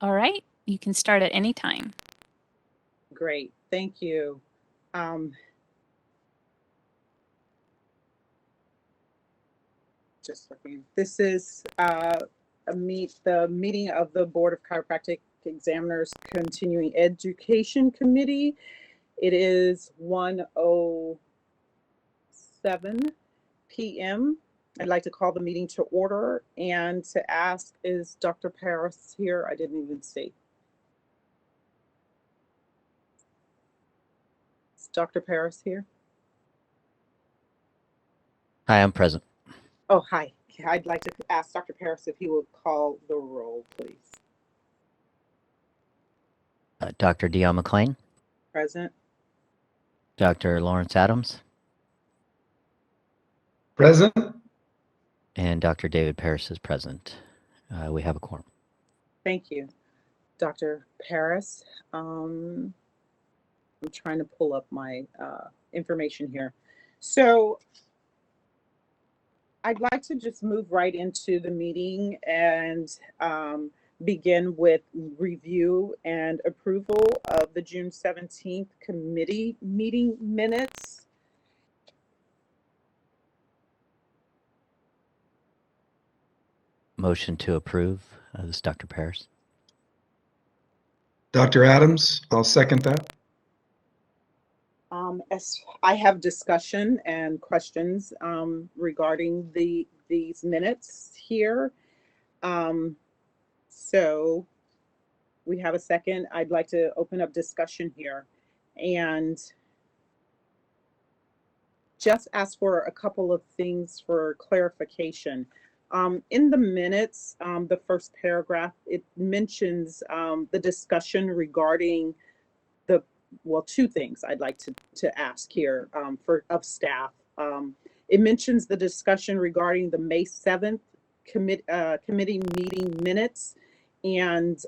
All right, you can start at any time. Great, thank you. Just looking. This is the meeting of the Board of Chiropractic Examiners Continuing Education Committee. It is 1:07 p.m. I'd like to call the meeting to order and to ask, is Dr. Paris here? I didn't even see. Is Dr. Paris here? Hi, I'm present. Oh, hi. I'd like to ask Dr. Paris if he would call the roll, please. Dr. Dion McLean, Present. Dr. Lawrence Adams, Present. and Dr. David Paris is present. We have a quorum. Thank you, Dr. Paris. I'm trying to pull up my information here. So I'd like to just move right into the meeting and begin with review and approval of the June 17th committee meeting minutes. Motion to approve. This is Dr. Paris. Dr. Adams, I'll second that. As I have discussion and questions regarding these minutes here. So we have a second. I'd like to open up discussion here and just ask for a couple of things for clarification. In the minutes, the first paragraph, it mentions the discussion regarding two things I'd like to ask here of staff. It mentions the discussion regarding the May 7th committee meeting minutes, and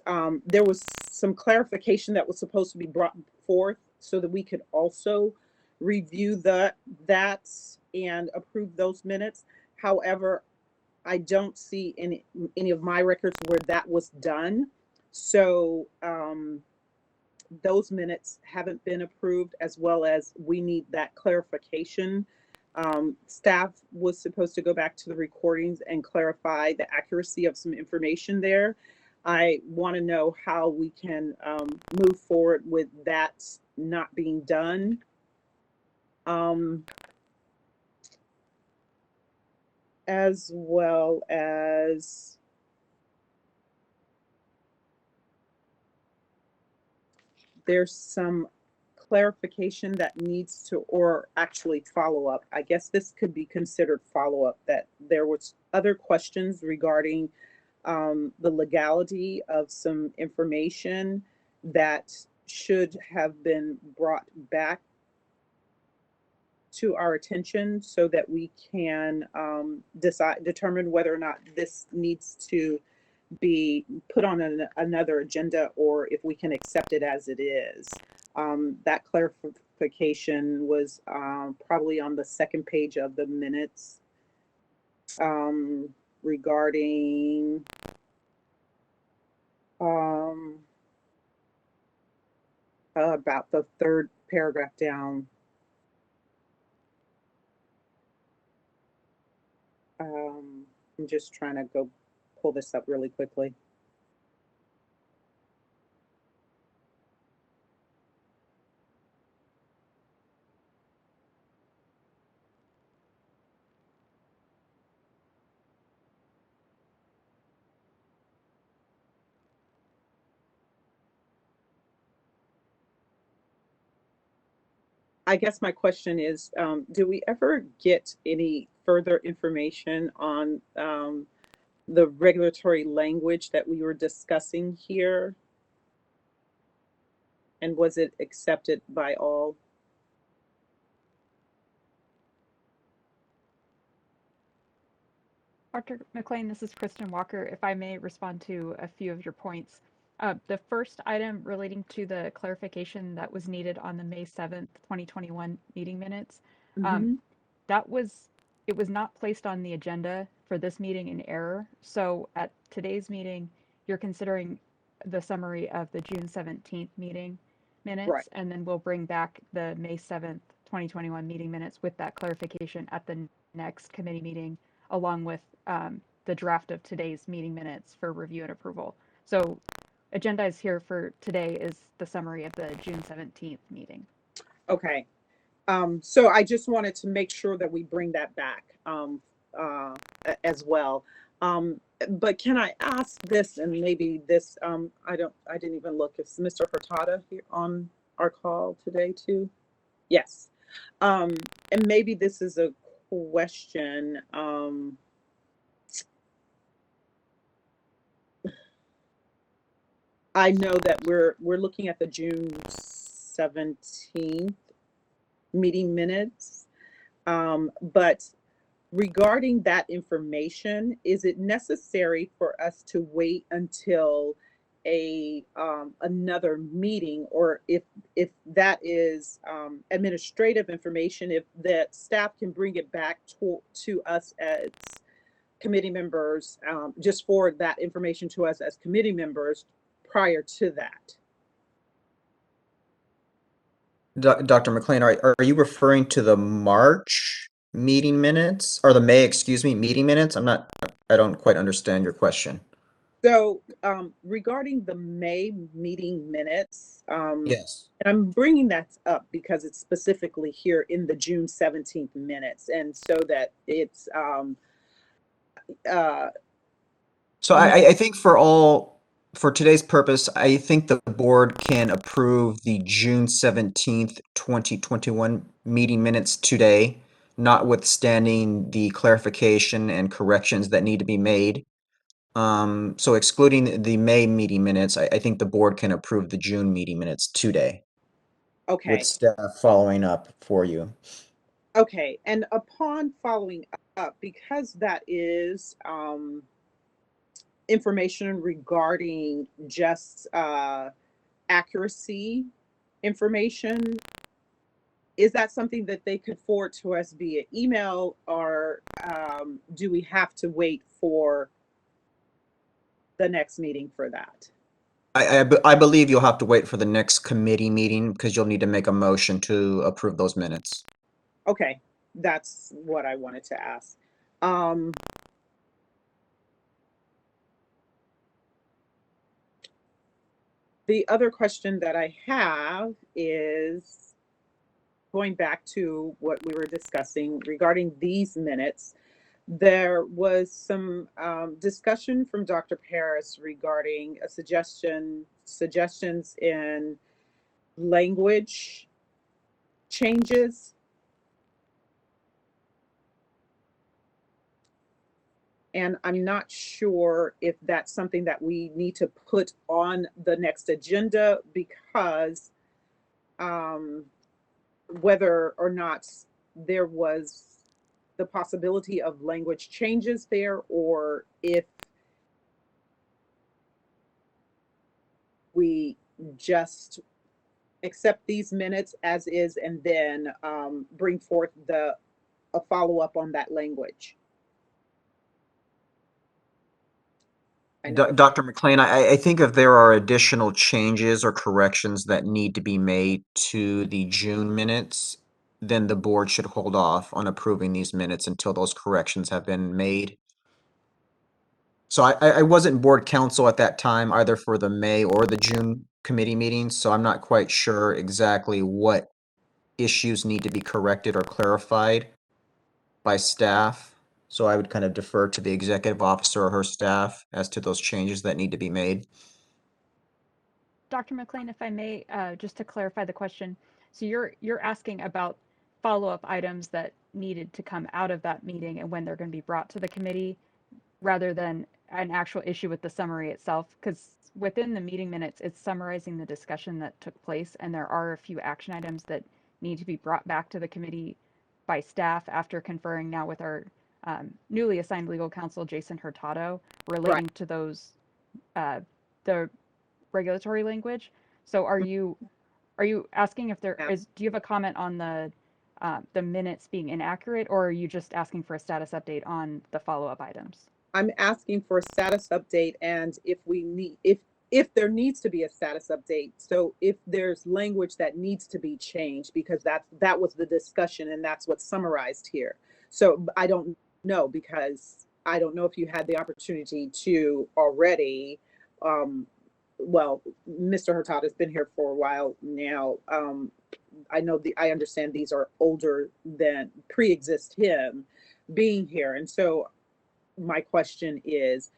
there was some clarification that was supposed to be brought forth so that we could also review that and approve those minutes. However, I don't see any of my records where that was done. So those minutes haven't been approved, as well as we need that clarification. Staff was supposed to go back to the recordings and clarify the accuracy of some information there. I want to know how we can move forward with that not being done. As well as there's some clarification that needs to, or actually follow-up. I guess this could be considered follow-up, that there was other questions regarding the legality of some information that should have been brought back to our attention so that we can determine whether or not this needs to be put on another agenda, or if we can accept it as it is. That clarification was probably on the second page of the minutes regarding about the third paragraph down. I'm just trying to go pull this up really quickly. I guess my question is, do we ever get any further information on the regulatory language that we were discussing here? And was it accepted by all? Dr. McLean, this is Kristen Walker. If I may respond to a few of your points. The first item relating to the clarification that was needed on the May 7th, 2021 meeting minutes. It was not placed on the agenda for this meeting in error. So at today's meeting, you're considering the summary of the June 17th meeting minutes, Right. and then we'll bring back the May 7th, 2021 meeting minutes with that clarification at the next committee meeting, along with the draft of today's meeting minutes for review and approval. So agenda is here for today is the summary of the June 17th meeting. Okay. So I just wanted to make sure that we bring that back as well. But can I ask this, and maybe this, I didn't even look. Is Mr. Hurtado here on our call today too? Yes. And maybe this is a question. I know that we're looking at the June 17th meeting minutes, but regarding that information, is it necessary for us to wait until another meeting, or if that is administrative information, if the staff can bring it back to us as committee members, just forward that information to us as committee members prior to that? Dr. McLean, are you referring to the March meeting minutes or the May, excuse me, meeting minutes? I don't quite understand your question. So regarding the May meeting minutes, Yes. and I'm bringing that up because it's specifically here in the June 17th minutes, and so that it's So I think for today's purpose, I think the board can approve the June 17th, 2021 meeting minutes today, notwithstanding the clarification and corrections that need to be made. So excluding the May meeting minutes, I think the board can approve the June meeting minutes today okay. with staff following up for you. Okay, and upon following up, because that is information regarding just accuracy information, is that something that they could forward to us via email, or do we have to wait for the next meeting for that? I believe you'll have to wait for the next committee meeting because you'll need to make a motion to approve those minutes. Okay, that's what I wanted to ask. The other question that I have is going back to what we were discussing regarding these minutes. There was some discussion from Dr. Paris regarding a suggestions in language changes. And I'm not sure if that's something that we need to put on the next agenda, because whether or not there was the possibility of language changes there, or if we just accept these minutes as is and then bring forth a follow-up on that language. Dr. McLean, I think if there are additional changes or corrections that need to be made to the June minutes, then the board should hold off on approving these minutes until those corrections have been made. So I wasn't board counsel at that time, either for the May or the June committee meetings, so I'm not quite sure exactly what issues need to be corrected or clarified by staff. So I would kind of defer to the executive officer or her staff as to those changes that need to be made. Dr. McLean, if I may, just to clarify the question, so you're asking about follow-up items that needed to come out of that meeting and when they're going to be brought to the committee, rather than an actual issue with the summary itself, because within the meeting minutes, it's summarizing the discussion that took place, and there are a few action items that need to be brought back to the committee by staff after conferring now with our newly assigned legal counsel, Jason Hurtado, relating to those, the regulatory language. So are you asking if there is, do you have a comment on the minutes being inaccurate, or are you just asking for a status update on the follow-up items? I'm asking for a status update, and if if there needs to be a status update, so if there's language that needs to be changed, because that was the discussion and that's what's summarized here. So I don't know, because I don't know if you had the opportunity to already, well, Mr. Hurtado has been here for a while now. I understand these are older than pre-exist him being here. And so my question is,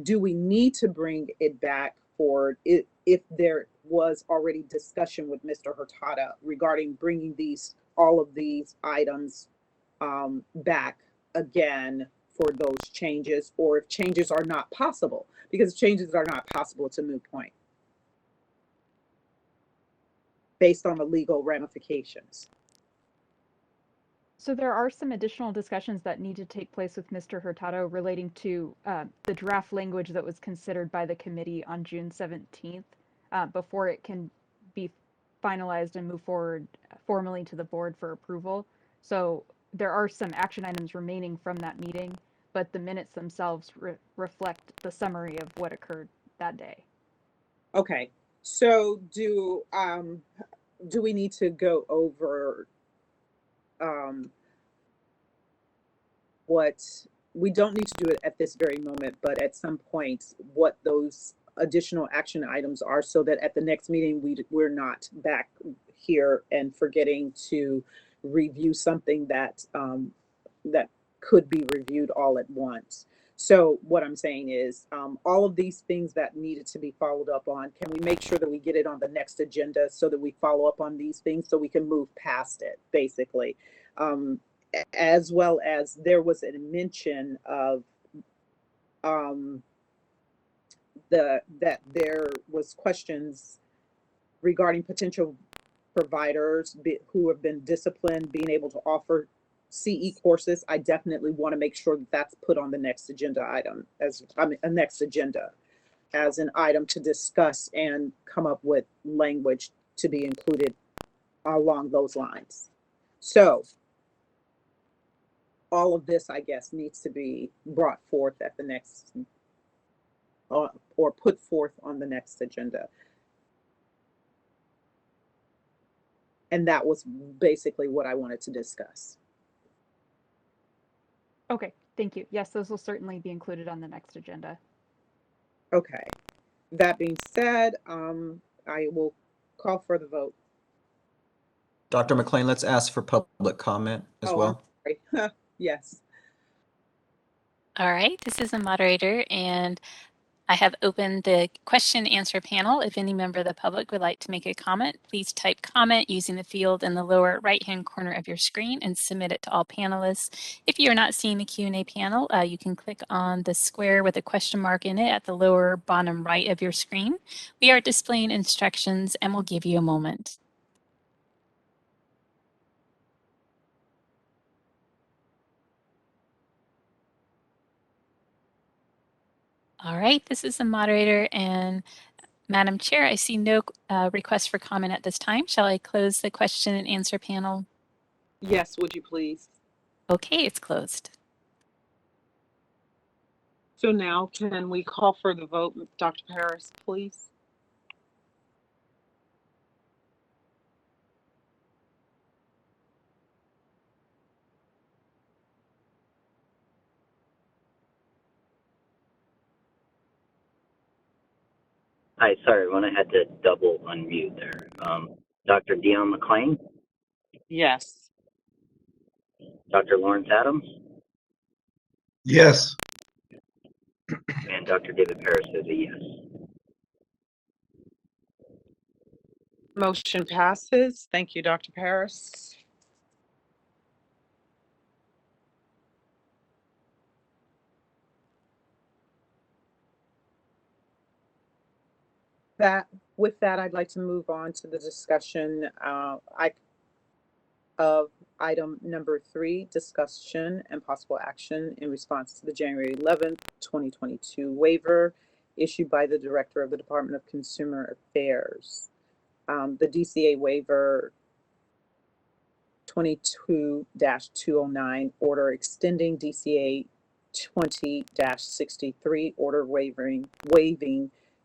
do we need to bring it back forward if there was already discussion with Mr. Hurtado regarding bringing all of these items back again for those changes, or if changes are not possible? Because if changes are not possible, it's a moot point based on the legal ramifications. So there are some additional discussions that need to take place with Mr. Hurtado relating to the draft language that was considered by the committee on June 17th before it can be finalized and move forward formally to the board for approval. So there are some action items remaining from that meeting, but the minutes themselves reflect the summary of what occurred that day. Okay, so do we need to go over what we don't need to do it at this very moment, but at some point, what those additional action items are, so that at the next meeting we're not back here and forgetting to review something that that could be reviewed all at once. So what I'm saying is, all of these things that needed to be followed up on, can we make sure that we get it on the next agenda so that we follow up on these things so we can move past it, basically? As well as there was a mention of that there was questions regarding potential providers who have been disciplined being able to offer CE courses. I definitely want to make sure that that's put on the next agenda item, a next agenda as an item to discuss and come up with language to be included along those lines. So all of this, I guess, needs to be brought forth at the next or put forth on the next agenda. And that was basically what I wanted to discuss. Okay, thank you. Yes, those will certainly be included on the next agenda. Okay. That being said, I will call for the vote. Dr. McLean, let's ask for public comment as well. I'm sorry. Yes. All right, this is a moderator, and I have opened the question and answer panel. If any member of the public would like to make a comment, please type comment using the field in the lower right-hand corner of your screen and submit it to all panelists. If you're not seeing the Q&A panel, you can click on the square with a question mark in it at the lower bottom right of your screen. We are displaying instructions and we'll give you a moment. All right, this is the moderator, and Madam Chair, I see no requests for comment at this time. Shall I close the question and answer panel? Yes, would you please? Okay, it's closed. So now can we call for the vote, Dr. Paris, please? Hi, sorry, when I had to double unmute there. Dr. Dion McLean, Yes. Dr. Lawrence Adams, Yes. and Dr. David Paris is a yes. Motion passes. Thank you, Dr. Paris. With that, I'd like to move on to the discussion of item number 3, discussion and possible action in response to the January 11th, 2022 waiver issued by the Director of the Department of Consumer Affairs. The DCA waiver 22-209 order extending DCA 20-63 order waiving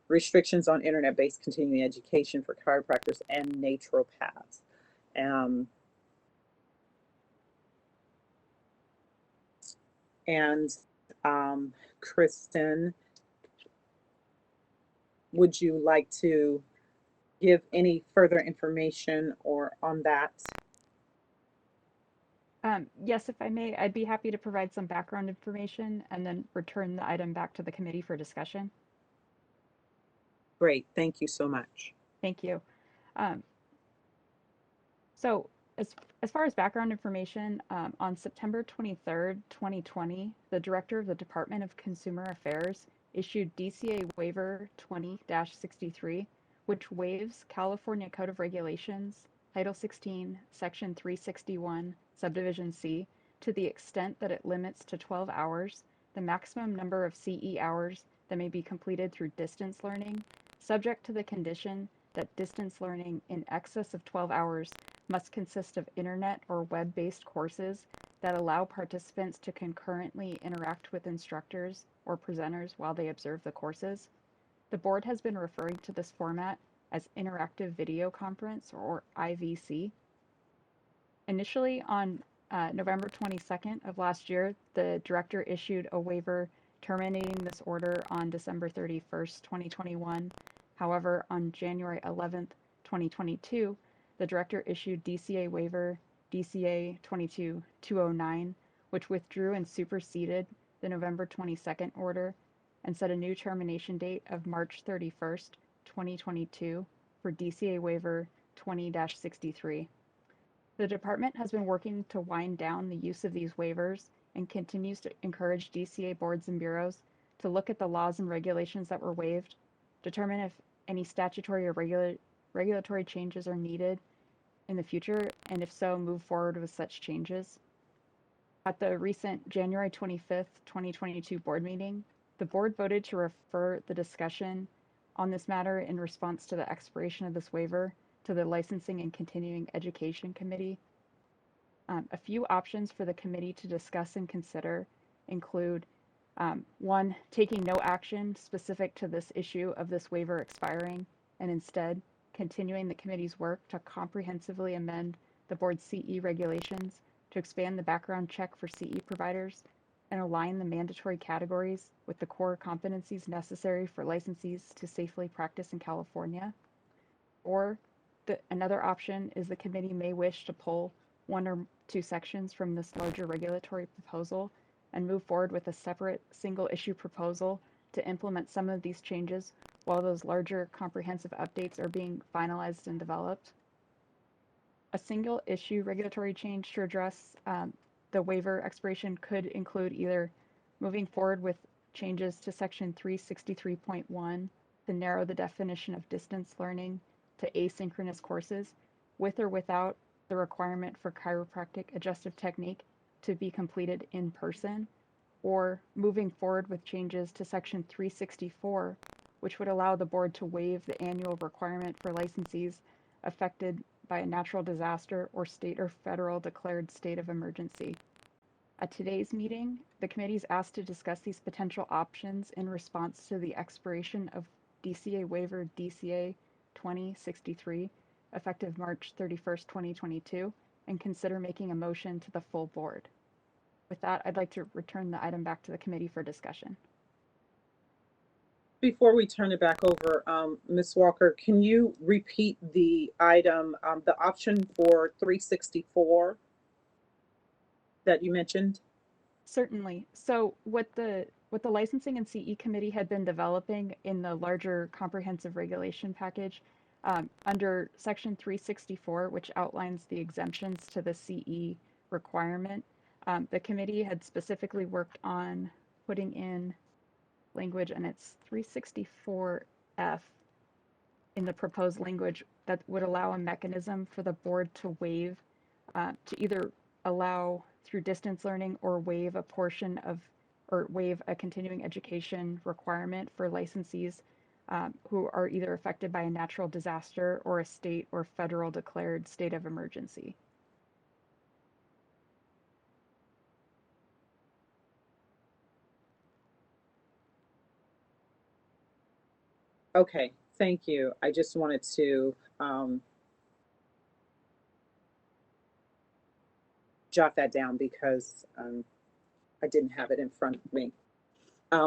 restrictions on internet-based continuing education for chiropractors and naturopaths. And Kristen, would you like to give any further information or on that? Yes, if I may, I'd be happy to provide some background information and then return the item back to the committee for discussion. Great, thank you so much. Thank you. So as far as background information, on September 23rd, 2020, the director of the Department of Consumer Affairs issued DCA Waiver 20-63, which waives California Code of Regulations, Title 16, Section 361, Subdivision C, to the extent that it limits to 12 hours the maximum number of CE hours that may be completed through distance learning, subject to the condition that distance learning in excess of 12 hours must consist of internet or web-based courses that allow participants to concurrently interact with instructors or presenters while they observe the courses. The board has been referring to this format as Interactive Video Conference, or IVC. Initially, on November 22nd of last year, the director issued a waiver terminating this order on December 31st, 2021. However, on January 11th, 2022, the director issued DCA Waiver DCA 22-209, which withdrew and superseded the November 22nd order and set a new termination date of March 31st, 2022 for DCA Waiver 20-63. The department has been working to wind down the use of these waivers and continues to encourage DCA boards and bureaus to look at the laws and regulations that were waived, determine if any statutory or regulatory changes are needed in the future, and if so, move forward with such changes. At the recent January 25th, 2022 board meeting, the board voted to refer the discussion on this matter in response to the expiration of this waiver to the Licensing and Continuing Education Committee. A few options for the committee to discuss and consider include 1, taking no action specific to this issue of this waiver expiring, and instead continuing the committee's work to comprehensively amend the board's CE regulations to expand the background check for CE providers and align the mandatory categories with the core competencies necessary for licensees to safely practice in California. Or another option is the committee may wish to pull 1 or 2 sections from this larger regulatory proposal and move forward with a separate single issue proposal to implement some of these changes while those larger comprehensive updates are being finalized and developed. A single issue regulatory change to address the waiver expiration could include either moving forward with changes to Section 363.1 to narrow the definition of distance learning to asynchronous courses, with or without the requirement for chiropractic adjustive technique to be completed in person, or moving forward with changes to Section 364, which would allow the board to waive the annual requirement for licensees affected by a natural disaster or state or federal declared state of emergency. At today's meeting, the committee is asked to discuss these potential options in response to the expiration of DCA Waiver DCA 2063, effective March 31st, 2022, and consider making a motion to the full board. With that, I'd like to return the item back to the committee for discussion. Before we turn it back over, Ms. Walker, can you repeat the item, the option for 364 that you mentioned? Certainly. So what the licensing and CE committee had been developing in the larger comprehensive regulation package under Section 364, which outlines the exemptions to the CE requirement, the committee had specifically worked on putting in language, and it's 364F in the proposed language that would allow a mechanism for the board to waive, to either allow through distance learning or waive a portion of, or waive a continuing education requirement for licensees who are either affected by a natural disaster or a state or federal declared state of emergency. Okay, thank you. I just wanted to jot that down because I didn't have it in front of me.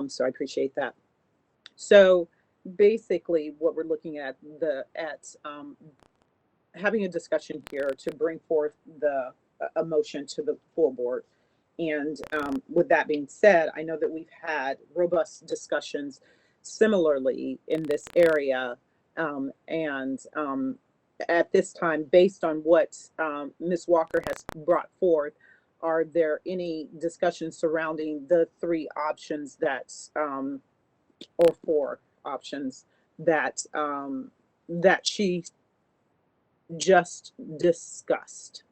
So I appreciate that. So basically, what we're looking at having a discussion here to bring forth a motion to the full board. And with that being said, I know that we've had robust discussions similarly in this area. And at this time, based on what Ms. Walker has brought forth, are there any discussions surrounding the three options or four options that she just discussed?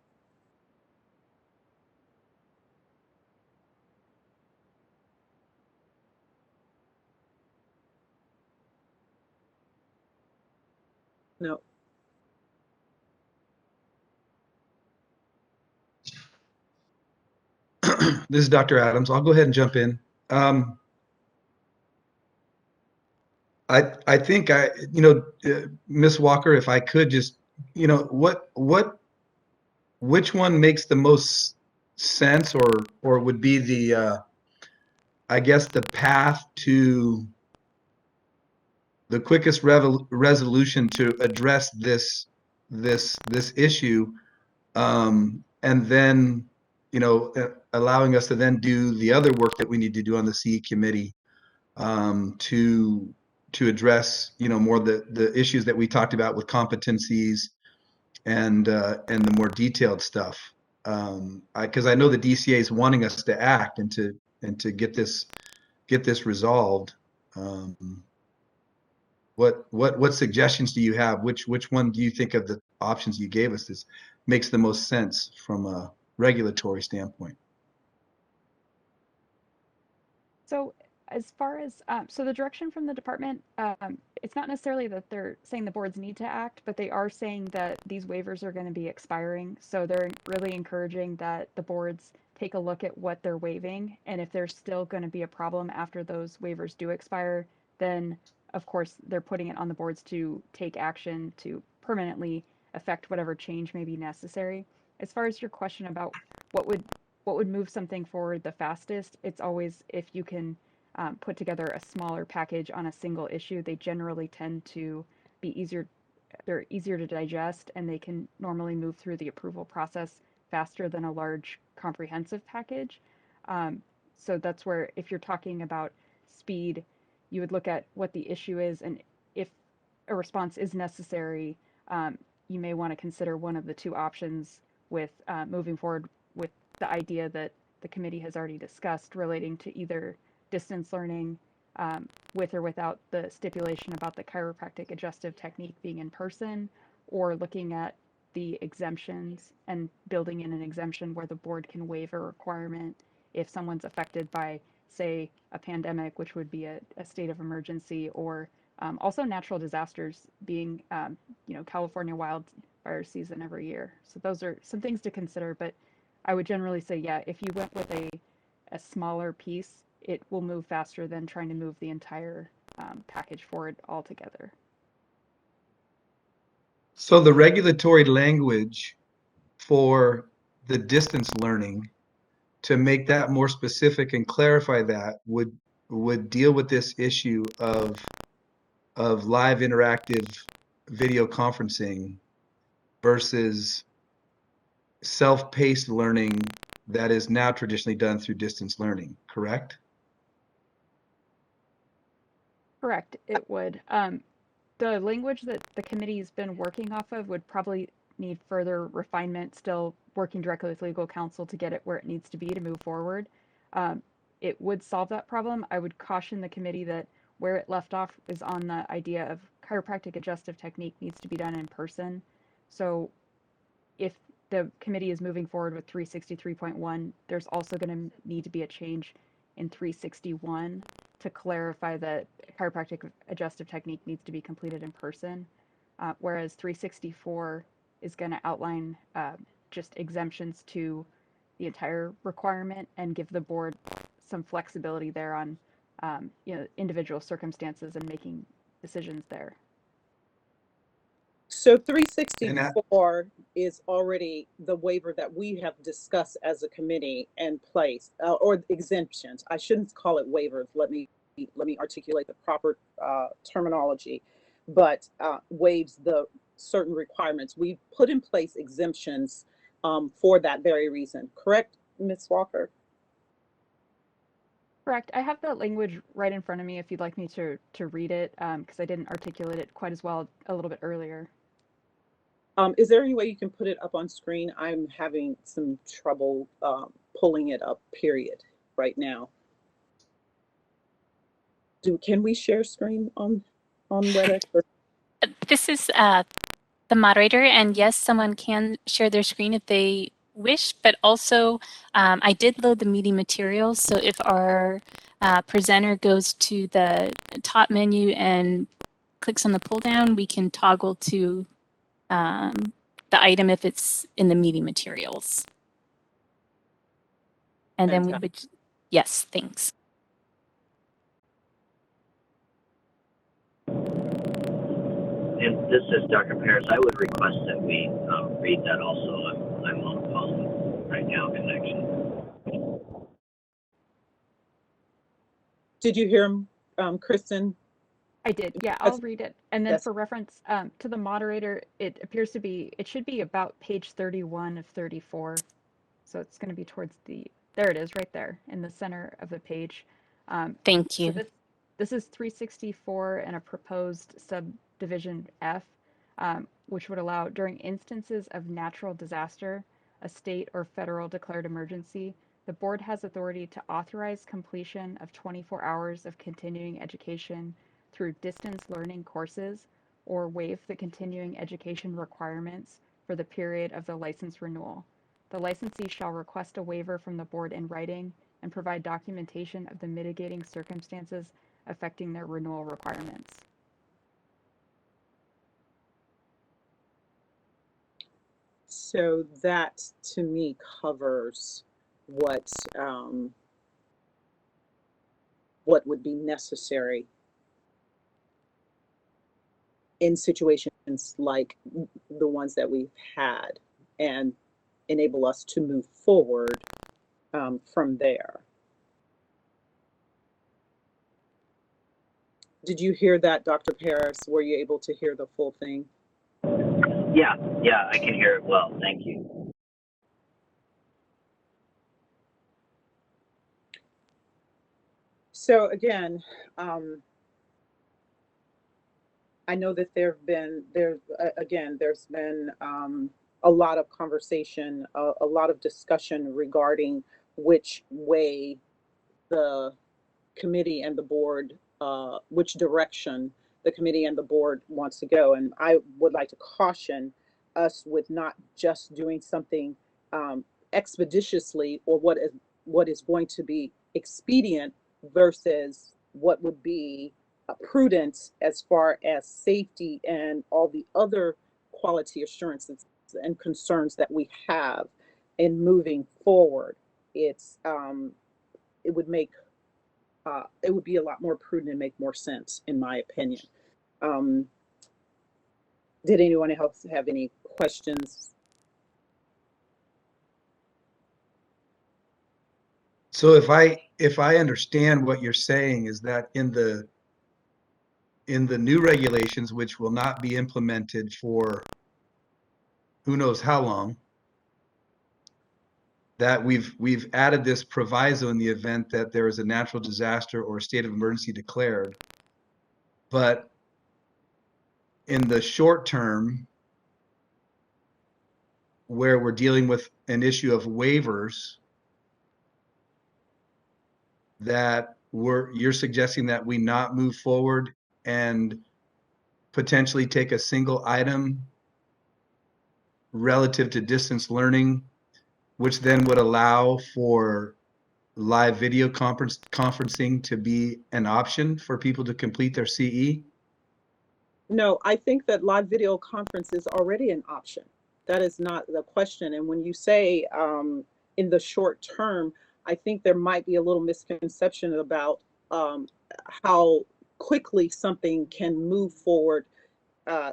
No. This is Dr. Adams. I'll go ahead and jump in. I think Miss Walker, if I could just, which one makes the most sense, or would be I guess the path to the quickest resolution to address this issue, and then allowing us to then do the other work that we need to do on the CE committee, to address more the issues that we talked about with competencies and the more detailed stuff. Because I know the DCA is wanting us to act and to get this resolved. What suggestions do you have? Which one do you think of the options you gave us this makes the most sense from a regulatory standpoint? So as far as so the direction from the department, it's not necessarily that they're saying the boards need to act, but they are saying that these waivers are going to be expiring. So they're really encouraging that the boards take a look at what they're waiving, and if there's still going to be a problem after those waivers do expire, then of course they're putting it on the boards to take action to permanently affect whatever change may be necessary. As far as your question about what would what would move something forward the fastest, it's always if you can put together a smaller package on a single issue. They generally tend to be easier, they're easier to digest, and they can normally move through the approval process faster than a large comprehensive package. Um, so that's where, if you're talking about speed, you would look at what the issue is, and if a response is necessary, you may want to consider one of the two options with moving forward with the idea that the committee has already discussed relating to either distance learning with or without the stipulation about the chiropractic adjustive technique being in person, or looking at the exemptions and building in an exemption where the board can waive a requirement if someone's affected by, say, a pandemic, which would be a state of emergency, or also natural disasters being, California wildfire season every year. So those are some things to consider, but I would generally say, yeah, if you went with a smaller piece, it will move faster than trying to move the entire package forward altogether. So the regulatory language for the distance learning, to make that more specific and clarify that, would deal with this issue of live interactive video conferencing versus self-paced learning that is now traditionally done through distance learning, correct? Correct, it would. The language that the committee's been working off of would probably need further refinement, still working directly with legal counsel to get it where it needs to be to move forward. Um, it would solve that problem. I would caution the committee that where it left off is on the idea of chiropractic adjustive technique needs to be done in person. So if the committee is moving forward with 363.1, there's also going to need to be a change in 361 to clarify that chiropractic adjustive technique needs to be completed in person, whereas 364 is going to outline just exemptions to the entire requirement and give the board some flexibility there on individual circumstances and making decisions there. So 364 is already the waiver that we have discussed as a committee in place, or exemptions. I shouldn't call it waivers. Let me articulate the proper terminology, but waives the certain requirements. We put in place exemptions for that very reason. Correct, Ms. Walker? Correct. I have that language right in front of me if you'd like me to read it, because I didn't articulate it quite as well a little bit earlier. Is there any way you can put it up on screen? I'm having some trouble pulling it up, period, right now. Can we share screen on WebEx? This is the moderator, and yes, someone can share their screen if they wish, but also I did load the meeting materials, so if our presenter goes to the top menu and clicks on the pull down, we can toggle to the item if it's in the meeting materials. And then we would, yes, thanks. And this is Dr. Paris. I would request that we read that also. I'm on the phone right now, connection. Did you hear him, Kristen? I did. Yeah, I'll read it. And then Yes. for reference to the moderator, it appears to be, it should be about page 31 of 34. So it's going to be towards there it is right there in the center of the page. Thank you. So this is 364 and a proposed subdivision F, which would allow during instances of natural disaster, a state or federal declared emergency, the board has authority to authorize completion of 24 hours of continuing education through distance learning courses or waive the continuing education requirements for the period of the license renewal. The licensee shall request a waiver from the board in writing and provide documentation of the mitigating circumstances affecting their renewal requirements. So that to me covers what would be necessary in situations like the ones that we've had and enable us to move forward from there. Did you hear that, Dr. Paris? Were you able to hear the full thing? Yeah, I can hear it well. Thank you. So again, I know that there's been a lot of conversation, a lot of discussion regarding which way the committee and the board, which direction the committee and the board wants to go. And I would like to caution us with not just doing something expeditiously or what is going to be expedient versus what would be prudent as far as safety and all the other quality assurances and concerns that we have in moving forward. It would make it would be a lot more prudent and make more sense, in my opinion. Did anyone else have any questions? So if I understand what you're saying is that in the new regulations, which will not be implemented for who knows how long, that we've added this proviso in the event that there is a natural disaster or a state of emergency declared. But in the short term, where we're dealing with an issue of waivers, that you're suggesting that we not move forward and potentially take a single item relative to distance learning, which then would allow for live video conferencing to be an option for people to complete their CE? No, I think that live video conference is already an option. That is not the question. And when you say in the short term, I think there might be a little misconception about how quickly something can move forward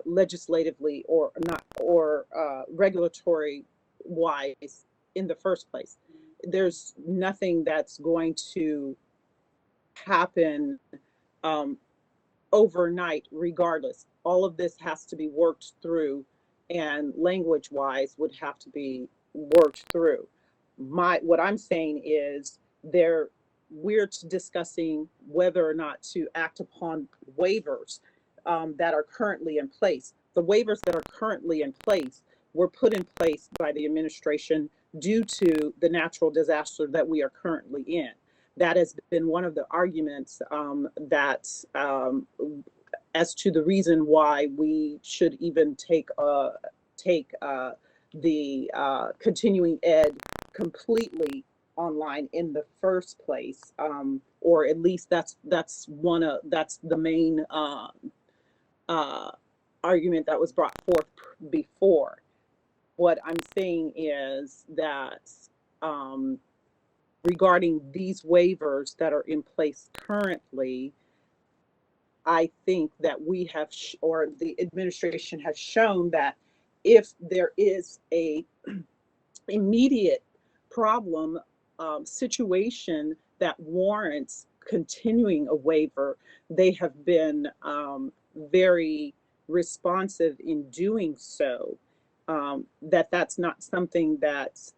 legislatively or not, or regulatory wise in the first place. There's nothing that's going to happen um, overnight, regardless. All of this has to be worked through, and language wise would have to be worked through. What I'm saying is there we're discussing whether or not to act upon waivers that are currently in place. The waivers that are currently in place were put in place by the administration due to the natural disaster that we are currently in. That has been one of the arguments that as to the reason why we should even take the continuing ed completely online in the first place, or at least that's the main uh, argument that was brought forth before. What I'm saying is that um, regarding these waivers that are in place currently, I think that we have, or the administration has shown that if there is a immediate problem situation that warrants continuing a waiver, they have been very responsive in doing so. That's not something that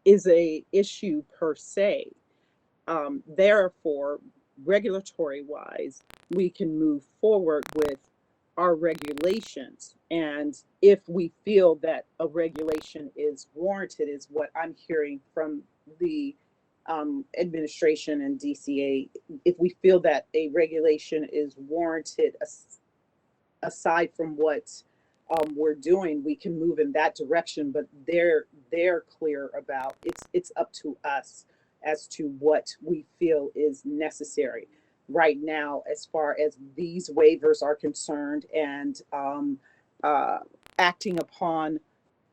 is a issue per se. Therefore, regulatory wise, we can move forward with our regulations. And if we feel that a regulation is warranted, is what I'm hearing from the administration and DCA, if we feel that a regulation is warranted, aside from what we're doing, we can move in that direction. But they're clear about it's up to us as to what we feel is necessary right now as far as these waivers are concerned, and uh, acting upon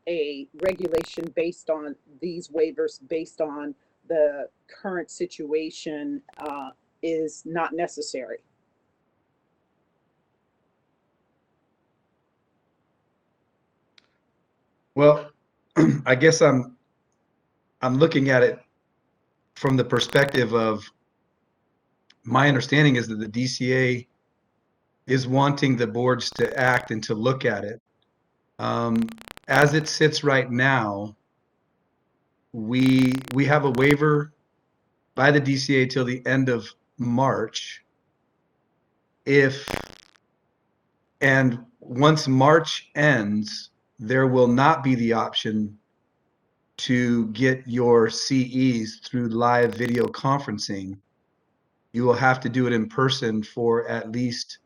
a regulation based on these waivers based on the current situation is not necessary. Well, I guess I'm looking at it from the perspective of, my understanding is that the DCA is wanting the boards to act and to look at it. As it sits right now, we have a waiver by the DCA till the end of March. And once March ends, there will not be the option to get your CEs through live video conferencing. You will have to do it in person for at least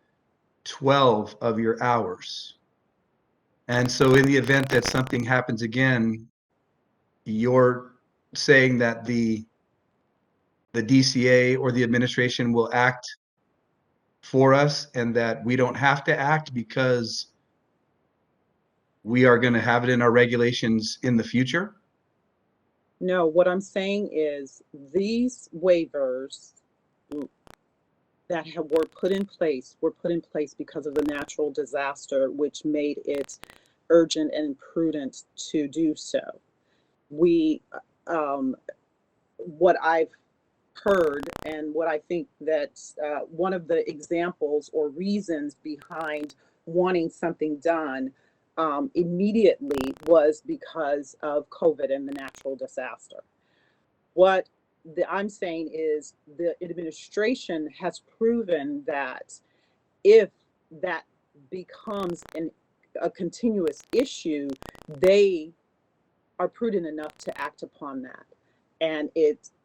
12 of your hours. And so in the event that something happens again, you're saying that the DCA or the administration will act for us, and that we don't have to act because we are going to have it in our regulations in the future? No, what I'm saying is these waivers that were put in place because of the natural disaster, which made it urgent and prudent to do so. We, what I've heard and what I think that one of the examples or reasons behind wanting something done immediately was because of COVID and the natural disaster. What I'm saying is the administration has proven that if that becomes a continuous issue, they are prudent enough to act upon that. And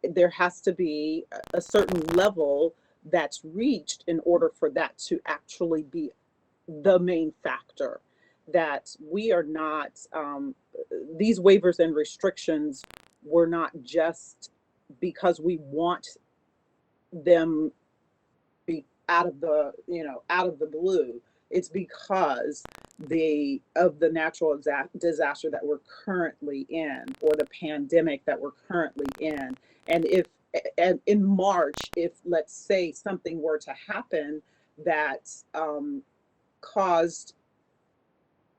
there has to be a certain level that's reached in order for that to actually be the main factor. That we are not, these waivers and restrictions were not just because we want them be out of the blue. It's because of the natural disaster that we're currently in, or the pandemic that we're currently in. And if and in March, if let's say something were to happen that caused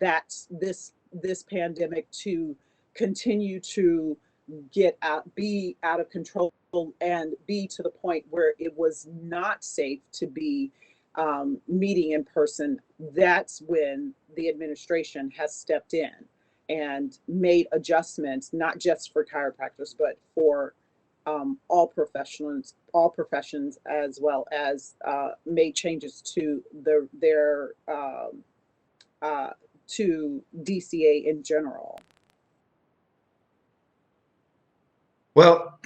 this pandemic to continue to be out of control and be to the point where it was not safe to be meeting in person, that's when the administration has stepped in and made adjustments, not just for chiropractors, but for all professions, as well as made changes to their to DCA in general. Well,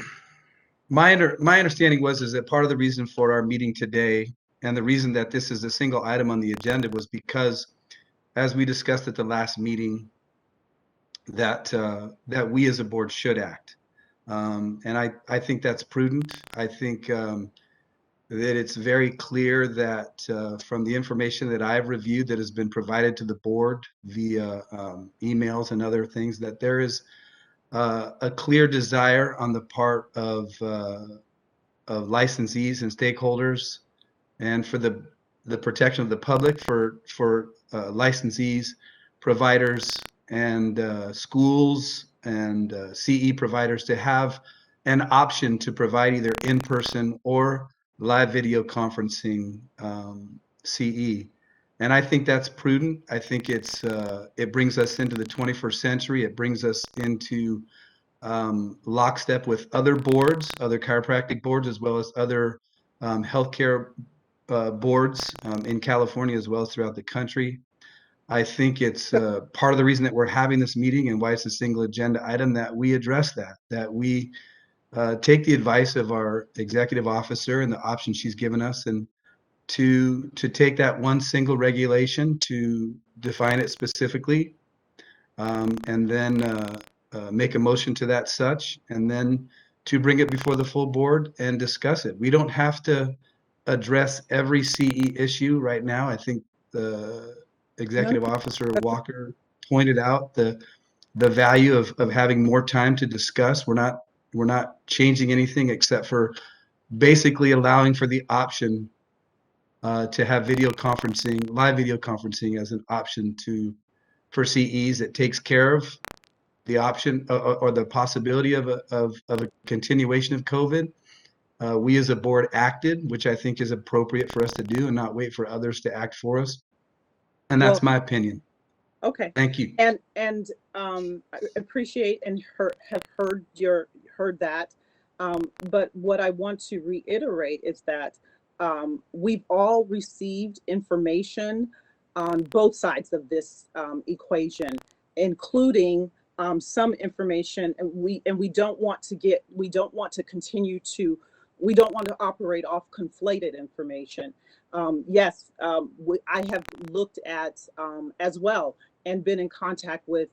my understanding is that part of the reason for our meeting today and the reason that this is a single item on the agenda was because, as we discussed at the last meeting, that we as a board should act. And I think that's prudent. I think that it's very clear that from the information that I've reviewed that has been provided to the board via emails and other things, that there is a clear desire on the part of licensees and stakeholders, and for the protection of the public, for licensees, providers, and schools and CE providers to have an option to provide either in-person or live video conferencing CE. And I think that's prudent. I think it brings us into the 21st century. It brings us into lockstep with other boards, other chiropractic boards, as well as other healthcare boards in California, as well as throughout the country. I think it's part of the reason that we're having this meeting and why it's a single agenda item, that we address that we take the advice of our executive officer and the options she's given us, and to take that one single regulation, to define it specifically, and then make a motion to that such, and then to bring it before the full board and discuss it. We don't have to address every CE issue right now. I think the executive officer Walker pointed out the value of having more time to discuss. We're not changing anything except for basically allowing for the option to have live video conferencing as an option for CEs. It takes care of the option or the possibility of a continuation of COVID. We as a board acted, which I think is appropriate for us to do, and not wait for others to act for us. And that's my opinion. Okay. Thank you. And I appreciate and have heard that. But what I want to reiterate is that we've all received information on both sides of this equation, including some information, and we don't want to continue to operate off conflated information. Yes, I have looked at as well and been in contact with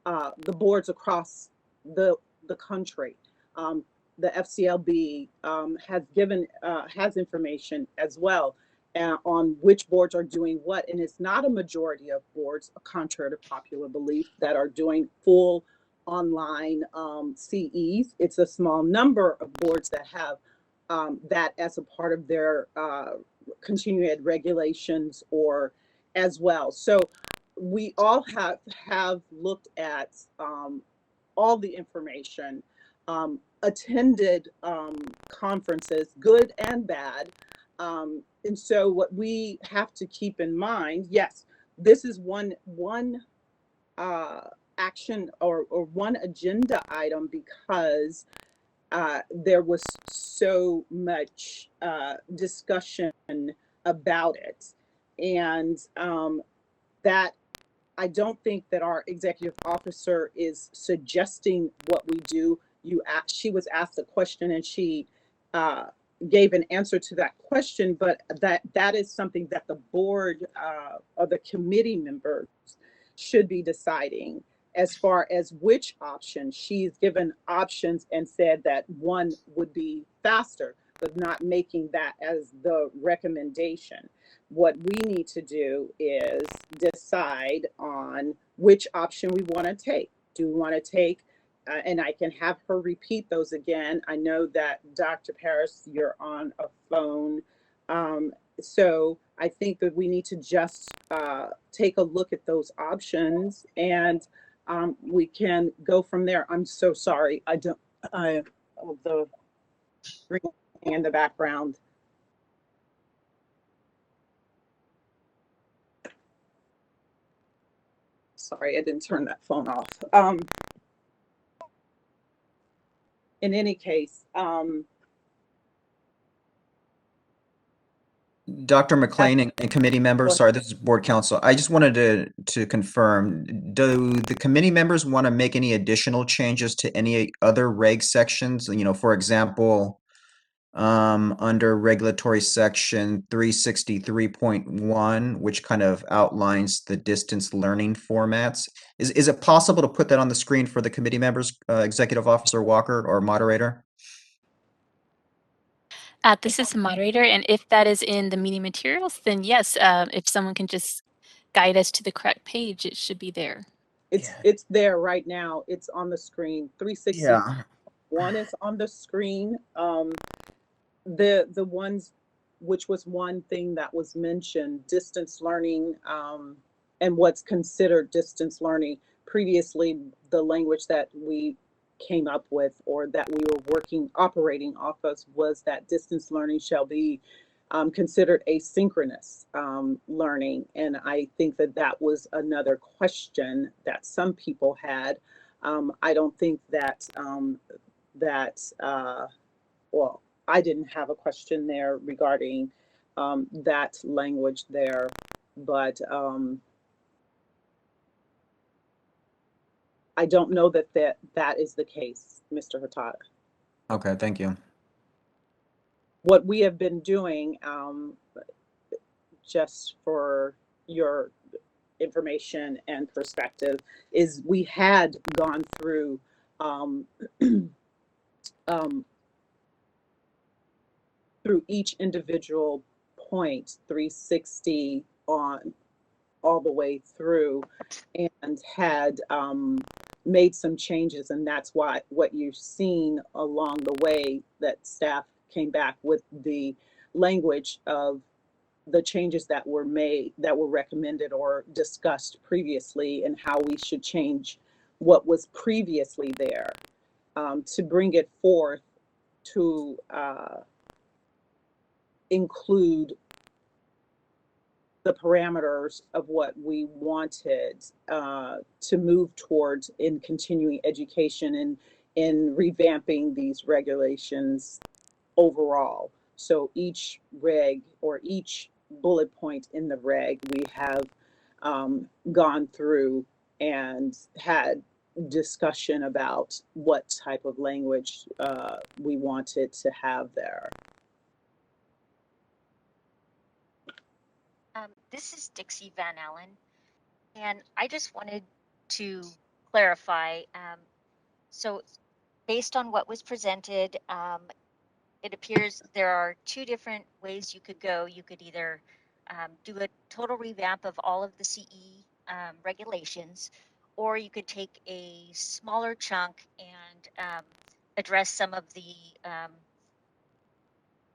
the boards across the country. The FCLB has information as well on which boards are doing what, and it's not a majority of boards, contrary to popular belief, that are doing full online CEs. It's a small number of boards that have that as a part of their continuing ed regulations or as well. So we all have looked at all the information, attended conferences, good and bad. And so what we have to keep in mind, yes, this is one action or one agenda item, because there was so much discussion about it. And that I don't think that our executive officer is suggesting what we do. She was asked a question and she gave an answer to that question, but that is something that the board or the committee members should be deciding. As far as which option, she's given options and said that one would be faster, but not making that as the recommendation. What we need to do is decide on which option we want to take. Do we want to take and I can have her repeat those again. I know that Dr. Paris, you're on a phone. So I think that we need to just take a look at those options, and we can go from there. I'm so sorry. The ringing in the background. Sorry, I didn't turn that phone off. In any case, Dr. McLean and committee members, Go sorry, this is board counsel. I just wanted to confirm, do the committee members want to make any additional changes to any other reg sections? You know, for example, under regulatory section 363.1, which kind of outlines the distance learning formats. Is it possible to put that on the screen for the committee members, Executive Officer Walker or moderator? This is the moderator, and if that is in the meeting materials, then yes, if someone can just guide us to the correct page, it should be there. it's there right now. It's on the screen. 361 is on the screen. The ones, which was one thing that was mentioned, distance learning, and what's considered distance learning. Previously, the language that we came up with, or that we were operating off of, was that distance learning shall be considered asynchronous learning. And I think that that was another question that some people had. I don't think that well, I didn't have a question there regarding that language there, but I don't know that is the case, Mr. Hurtado. Okay, thank you. What we have been doing, just for your information and perspective, is we had gone through through each individual point, 360 on all the way through, and had made some changes. And that's why what you've seen along the way, that staff came back with the language of the changes that were made, that were recommended or discussed previously, and how we should change what was previously there, to bring it forth to include the parameters of what we wanted to move towards in continuing education and in revamping these regulations overall. So each reg, or each bullet point in the reg, we have gone through and had discussion about what type of language we wanted to have there. This is Dixie Van Allen, and I just wanted to clarify. So based on what was presented, it appears there are two different ways you could go. You could either do a total revamp of all of the CE regulations, or you could take a smaller chunk and address some of the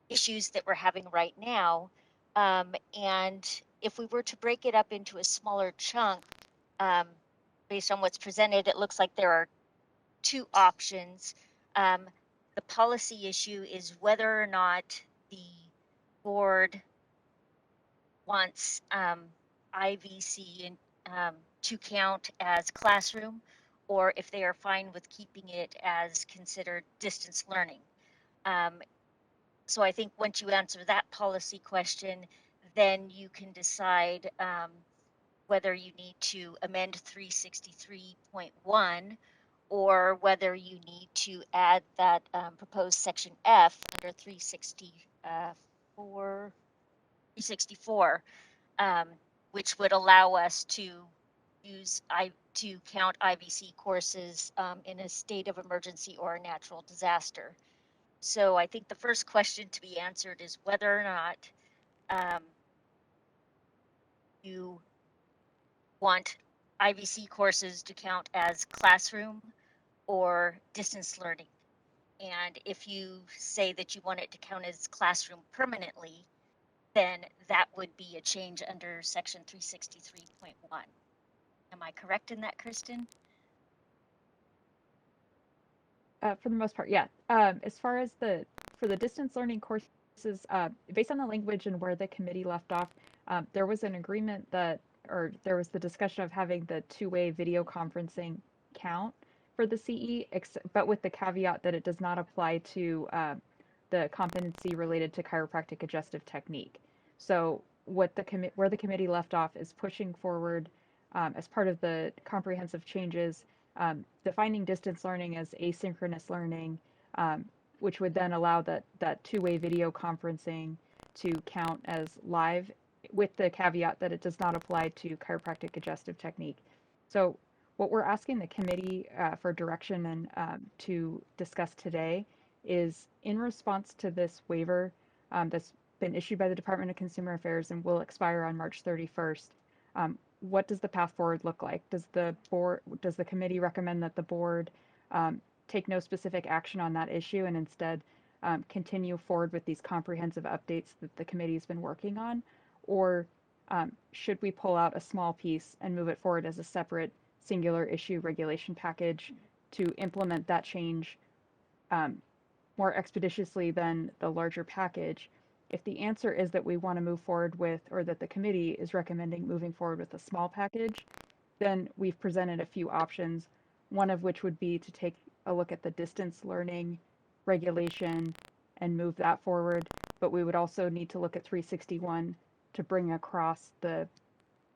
issues that we're having right now. And if we were to break it up into a smaller chunk, based on what's presented, it looks like there are two options. The policy issue is whether or not the board wants IVC to count as classroom, or if they are fine with keeping it as considered distance learning. So I think once you answer that policy question, then you can decide whether you need to amend 363.1, or whether you need to add that proposed section F under 364, which would allow us to count IVC courses in a state of emergency or a natural disaster. So I think the first question to be answered is whether or not you want IVC courses to count as classroom, or distance learning. And if you say that you want it to count as classroom permanently, then that would be a change under section 363.1. Am I correct in that, Kristen? For the most part, yeah. As far as for the distance learning courses, based on the language and where the committee left off, there was an agreement or there was the discussion of having the two-way video conferencing count for the CE, but with the caveat that it does not apply to the competency related to chiropractic adjustive technique. So where the committee left off is pushing forward as part of the comprehensive changes, defining distance learning as asynchronous learning, which would then allow that two-way video conferencing to count as live, with the caveat that it does not apply to chiropractic adjustive technique. So what we're asking the committee for direction and to discuss today is, in response to this waiver that's been issued by the Department of Consumer Affairs and will expire on March 31st, what does the path forward look like? Does the committee recommend that the board take no specific action on that issue and instead continue forward with these comprehensive updates that the committee has been working on? Or should we pull out a small piece and move it forward as a separate singular issue regulation package to implement that change more expeditiously than the larger package? If the answer is that we want to move forward with, or that the committee is recommending moving forward with a small package, then we've presented a few options, one of which would be to take a look at the distance learning regulation and move that forward. But we would also need to look at 361 to bring across the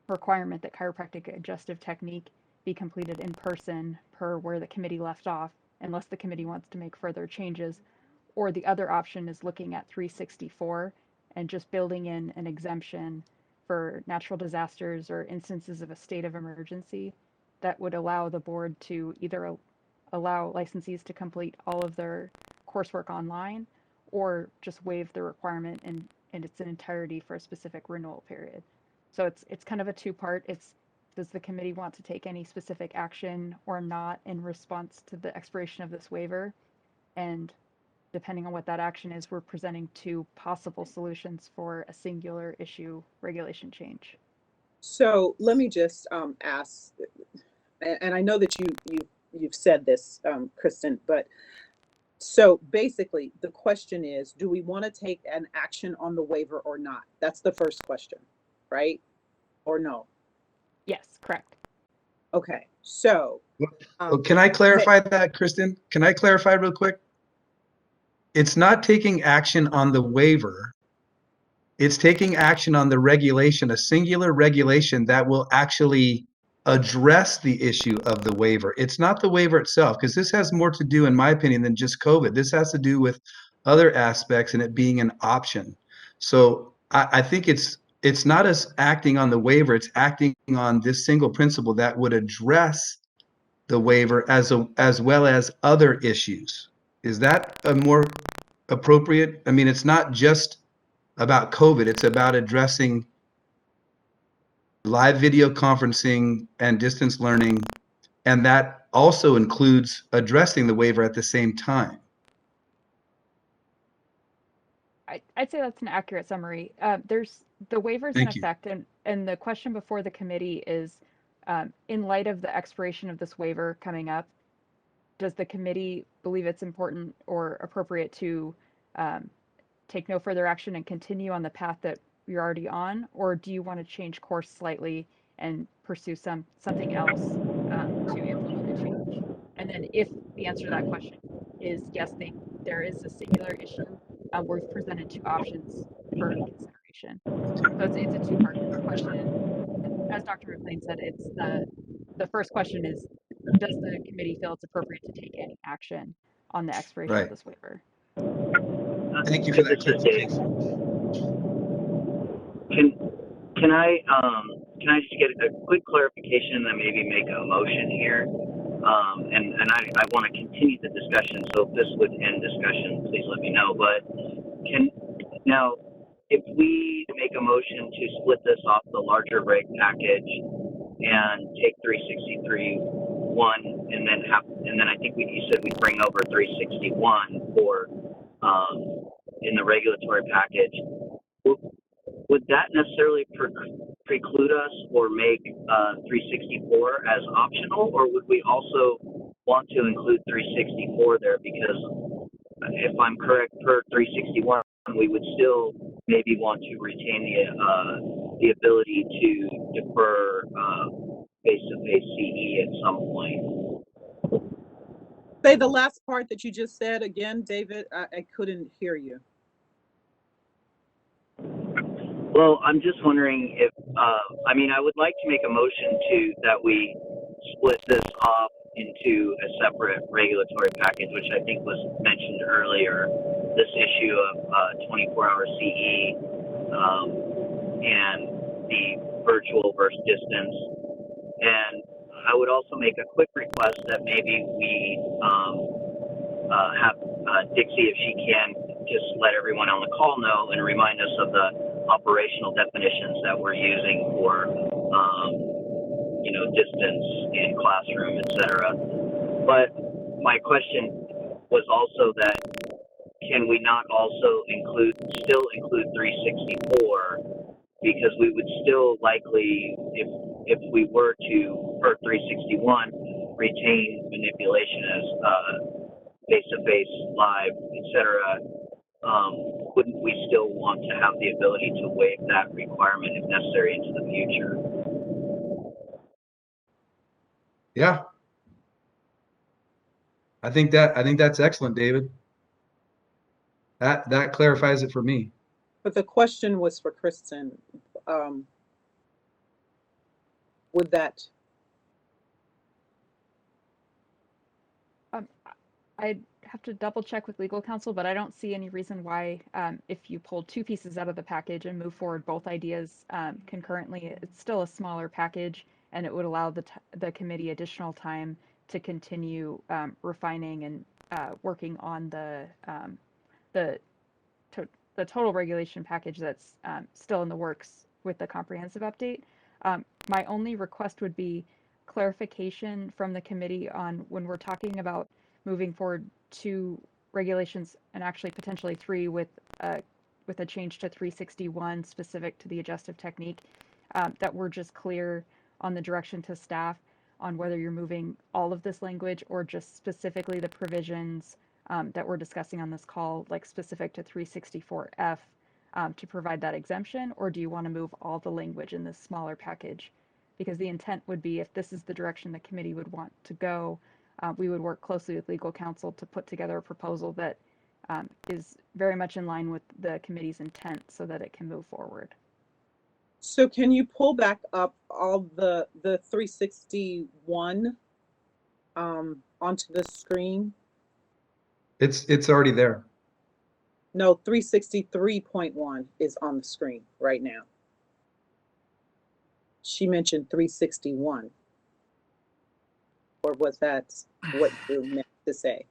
requirement that chiropractic adjustive technique be completed in person per where the committee left off, unless the committee wants to make further changes. Or the other option is looking at 364 and just building in an exemption for natural disasters or instances of a state of emergency that would allow the board to either allow licensees to complete all of their coursework online or just waive the requirement in its entirety for a specific renewal period. So it's kind of a two-part. Does the committee want to take any specific action or not in response to the expiration of this waiver? And depending on what that action is, we're presenting two possible solutions for a singular issue regulation change. So let me just ask, and I know that you've said this, Kristen, but so basically the question is, do we want to take an action on the waiver or not? That's the first question, right? Or no? Yes, correct. Okay, so Can I clarify that, Kristen? Can I clarify real quick? It's not taking action on the waiver. It's taking action on the regulation, a singular regulation that will actually address the issue of the waiver. It's not the waiver itself, because this has more to do, in my opinion, than just COVID. This has to do with other aspects and it being an option. So I think it's not us acting on the waiver, it's acting on this single principle that would address the waiver as well as other issues. Is that a more appropriate? I mean, it's not just about COVID, it's about addressing live video conferencing and distance learning, and that also includes addressing the waiver at the same time. I'd say that's an accurate summary. There's the waivers in Thank you. effect, and the question before the committee is, in light of the expiration of this waiver coming up, does the committee believe it's important or appropriate to take no further action and continue on the path that you're already on, or do you want to change course slightly and pursue something else to implement a change? And then if the answer to that question is yes, there is a singular issue, we've presented two options for consideration. So it's a two-part question. And as Dr. McLean said, it's the first question is, does the committee feel it's appropriate to take any action on the expiration of Right. this waiver? Thank you for that This is Dave. clarification. Can I just get a quick clarification and then maybe make a motion here? And I want to continue the discussion. So if this would end discussion, please let me know. But now, if we make a motion to split this off the larger reg package and take 363 one, and then I think you said we'd bring over 361 for in the regulatory package. Would that necessarily preclude us or make 364 as optional, or would we also want to include 364 there? Because if I'm correct, per 361, we would still maybe want to retain the ability to defer face-to-face CE at some point. Say the last part that you just said again, David. I couldn't hear you. Well, I'm just wondering if, I would like to make a motion that we split this off into a separate regulatory package, which I think was mentioned earlier, this issue of 24-hour CE and the virtual versus distance. And I would also make a quick request that maybe we have Dixie, if she can, just let everyone on the call know and remind us of the operational definitions that we're using for, distance in classroom, etc. But my question was also that can we not also still include 364, because we would still likely, if we were to, per 361, retain manipulation as face-to-face, live, etc. Wouldn't we still want to have the ability to waive that requirement if necessary into the future? Yeah. I think that's excellent, David. That clarifies it for me. But the question was for Kristen. Would that? I'd have to double check with legal counsel, but I don't see any reason why, if you pull two pieces out of the package and move forward both ideas concurrently, it's still a smaller package, and it would allow the committee additional time to continue refining and working on the total regulation package that's still in the works with the comprehensive update. My only request would be clarification from the committee on when we're talking about moving forward 2 regulations and actually potentially 3 with a change to 361 specific to the adjustive technique, that we're just clear on the direction to staff on whether you're moving all of this language or just specifically the provisions that we're discussing on this call, like specific to 364F, to provide that exemption, or do you want to move all the language in this smaller package? Because the intent would be, if this is the direction the committee would want to go, we would work closely with legal counsel to put together a proposal that is very much in line with the committee's intent so that it can move forward. So can you pull back up all the 361 onto the screen? It's already there. No, 363.1 is on the screen right now. She mentioned 361. Or was that what you meant to say?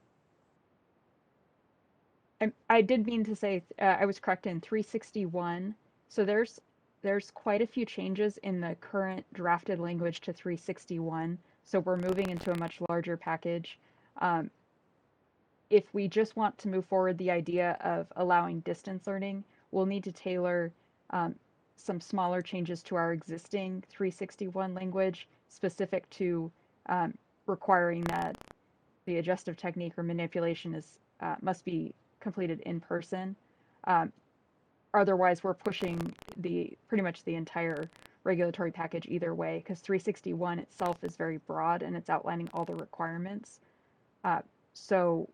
I did mean to say I was correct in 361. So there's quite a few changes in the current drafted language to 361. So we're moving into a much larger package. If we just want to move forward the idea of allowing distance learning, we'll need to tailor some smaller changes to our existing 361 language specific to requiring that the adjustive technique or manipulation must be completed in person. Otherwise, we're pushing pretty much the entire regulatory package either way, because 361 itself is very broad and it's outlining all the requirements. So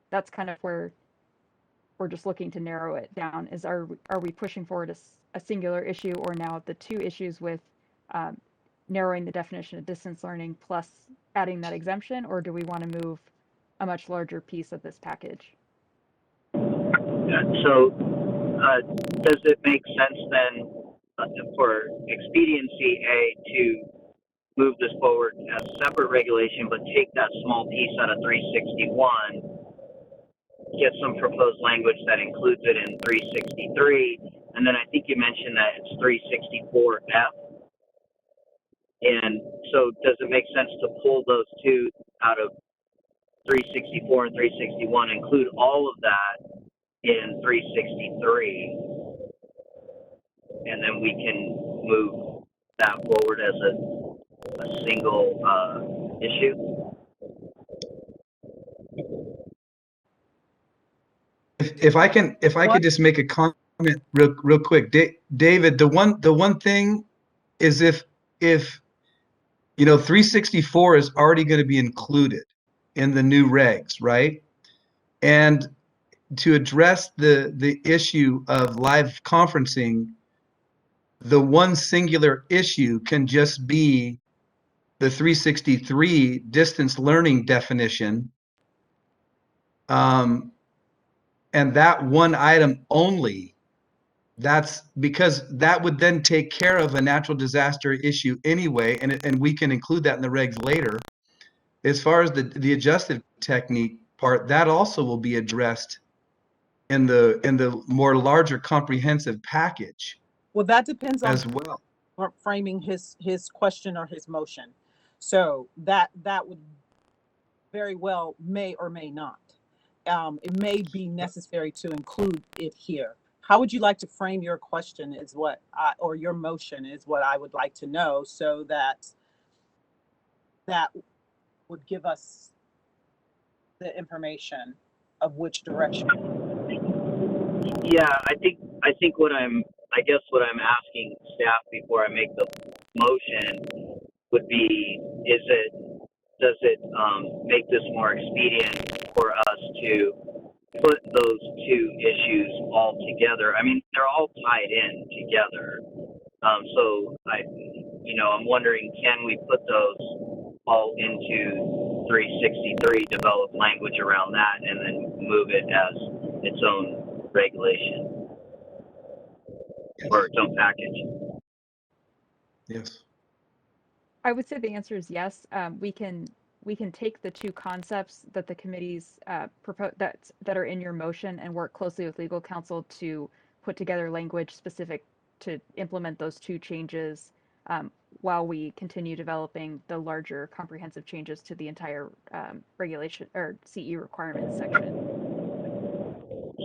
that's kind of where we're just looking to narrow it down. Are we pushing forward a singular issue, or now the 2 issues with narrowing the definition of distance learning plus adding that exemption, or do we want to move a much larger piece of this package? So does it make sense then for expediency to move this forward as a separate regulation, but take that small piece out of 361, get some proposed language that includes it in 363, and then I think you mentioned that it's 364F. And so does it make sense to pull those two out of 364 and 361, include all of that in 363, and then we can move that forward as a single issue? If I could just make a comment real quick, David, the one thing is if 364 is already going to be included in the new regs, right? And to address the issue of live conferencing, the one singular issue can just be the 363 distance learning definition. And that one item only, that's because that would then take care of a natural disaster issue anyway, and we can include that in the regs later. As far as the adjustive technique part, that also will be addressed in the more larger comprehensive package Well, that depends on as well. framing his question or his motion. So that would very well may or may not. It may be necessary to include it here. How would you like to frame your question is what or your motion is what I would like to know, so that would give us the information of which direction. Yeah, I think what I'm asking staff before I make the motion would be, does it make this more expedient for us to put those two issues all together? I mean, they're all tied in together. So I'm wondering, can we put those all into 363, develop language around that, and then move it as its own regulation or its own package? Yes. I would say the answer is yes. We can take the two concepts that the committees propose that are in your motion and work closely with legal counsel to put together language specific to implement those two changes, while we continue developing the larger comprehensive changes to the entire regulation or CE requirements section.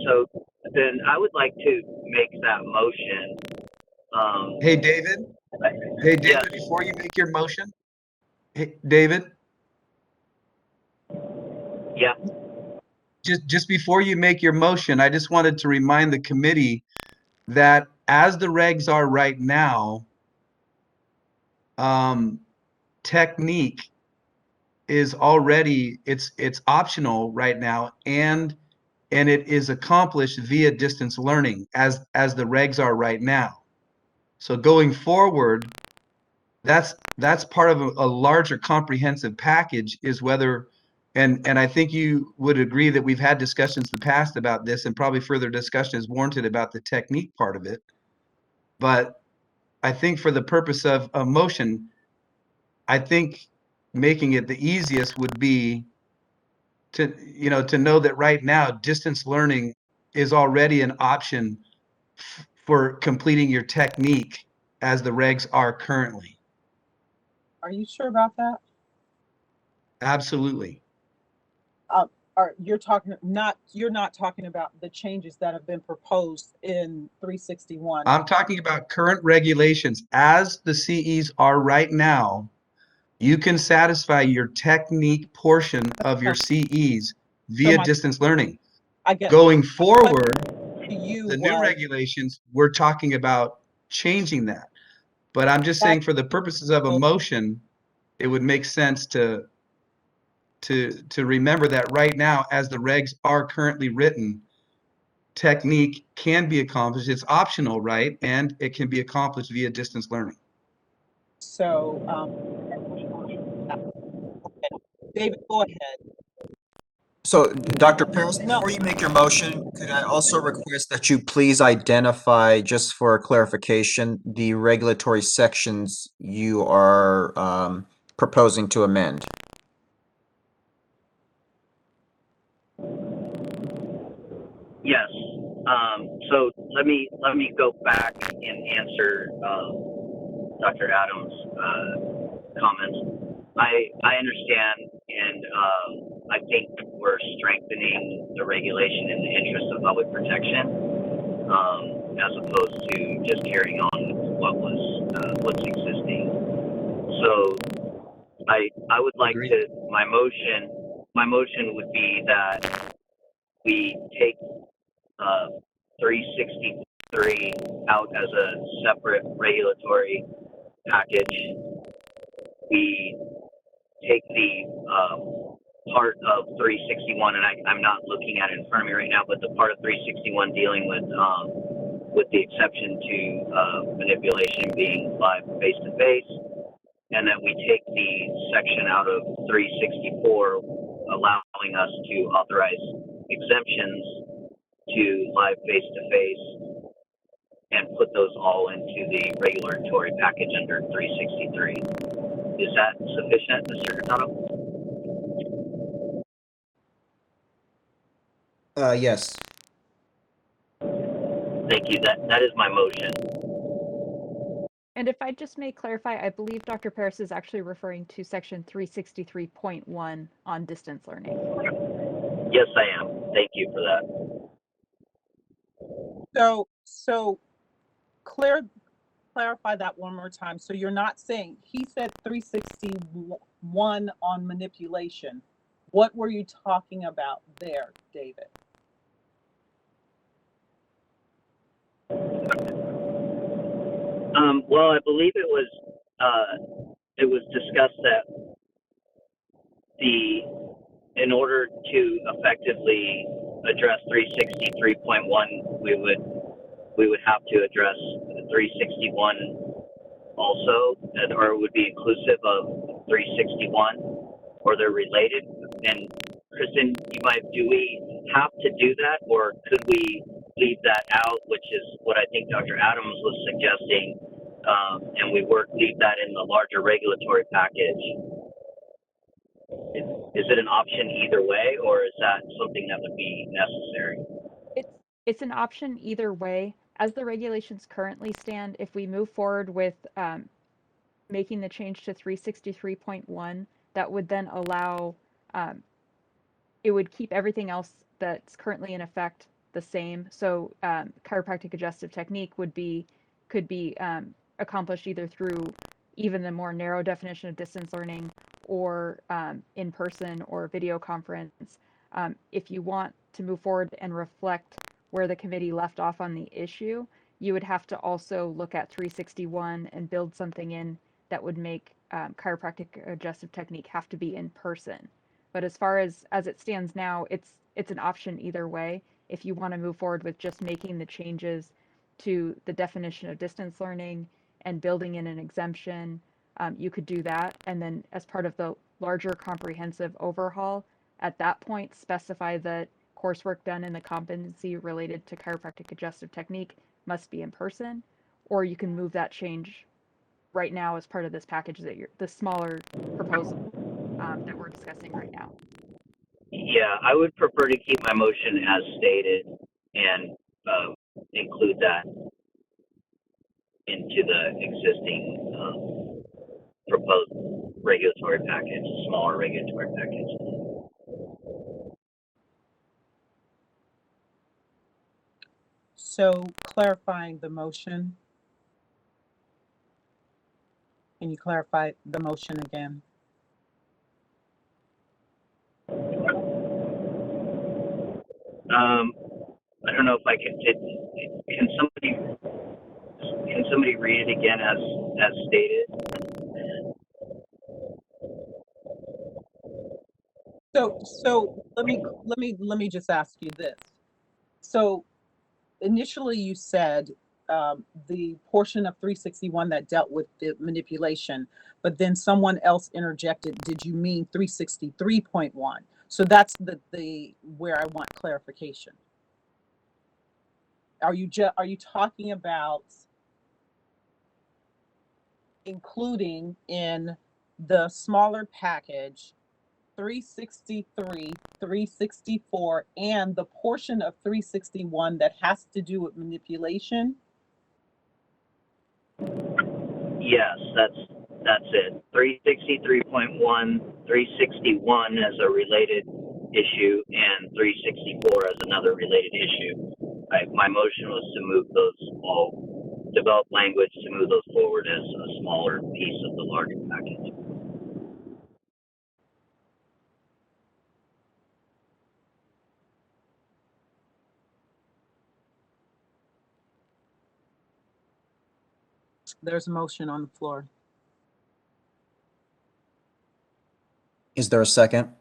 So then I would like to make that motion. Hey, David. Yes. Before you make your motion, hey, David, Yeah. just before you make your motion, I just wanted to remind the committee that as the regs are right now, technique is already it's optional right now, and it is accomplished via distance learning as the regs are right now. So going forward, that's part of a larger comprehensive package, is whether and I think you would agree that we've had discussions in the past about this, and probably further discussion is warranted about the technique part of it. But I think for the purpose of a motion, I think making it the easiest would be to know that right now distance learning is already an option for completing your technique as the regs are currently. Are you sure about that? Absolutely. You're not talking about the changes that have been proposed in 361. I'm talking about current regulations as the CEs are right now. You can satisfy your technique portion of your CEs via distance learning. I get Going forward, to you the new regulations, we're talking about changing that. But I'm just saying, for the purposes of a motion, it would make sense to remember that right now, as the regs are currently written, technique can be accomplished. It's optional, right? And it can be accomplished via distance learning. So, David, go ahead. So, Dr. Paris, before you make your motion, could I also request that you please identify, just for clarification, the regulatory sections you are proposing to amend? Yes. So let me go back and answer Dr. Adams' comments. I understand, and I think we're strengthening the regulation in the interest of public protection, as opposed to just carrying on with what's existing. So I would like Agreed. to my motion would be that we take 363 out as a separate regulatory package. We take the part of 361, and I'm not looking at it in front of me right now, but the part of 361 dealing with the exception to manipulation being live face-to-face, and that we take the section out of 364 allowing us to authorize exemptions to live face-to-face and put those all into the regulatory package under 363. Is that sufficient, Mr. Hurtado? Yes. Thank you. That is my motion. And if I just may clarify, I believe Dr. Paris is actually referring to section 363.1 on distance learning. Yes, I am. Thank you for that. So clarify that one more time. So you're not saying, he said 361 on manipulation. What were you talking about there, David? Well, I believe it was discussed that in order to effectively address 363.1, we would have to address 361 also, or it would be inclusive of 361, or they're related. And Kristen, do we have to do that, or could we leave that out, which is what I think Dr. Adams was suggesting, and leave that in the larger regulatory package? Is it an option either way, or is that something that would be necessary? It's an option either way. As the regulations currently stand, if we move forward with making the change to 363.1, that would then allow, it would keep everything else that's currently in effect the same. So chiropractic adjustive technique could be accomplished either through even the more narrow definition of distance learning, or in person or video conference. If you want to move forward and reflect where the committee left off on the issue, you would have to also look at 361 and build something in that would make chiropractic adjustive technique have to be in person. But as far as it stands now, it's an option either way. If you want to move forward with just making the changes to the definition of distance learning and building in an exemption, you could do that. And then as part of the larger comprehensive overhaul, at that point, specify that coursework done in the competency related to chiropractic adjustive technique must be in person, or you can move that change right now as part of this package the smaller proposal that we're discussing right now. Yeah, I would prefer to keep my motion as stated and include that into the existing proposed regulatory package, smaller regulatory package. So clarifying the motion. Can you clarify the motion again? I don't know if I can. Can somebody read it again as stated? So let me just ask you this. So initially you said the portion of 361 that dealt with the manipulation, but then someone else interjected. Did you mean 363.1? So that's the where I want clarification. Are you talking about including in the smaller package 363, 364, and the portion of 361 that has to do with manipulation? Yes, That's it. 363.1, 361 as a related issue, and 364 as another related issue. My motion was to move those all, develop language to move those forward as a smaller piece of the larger package. There's a motion on the floor. Is there a second?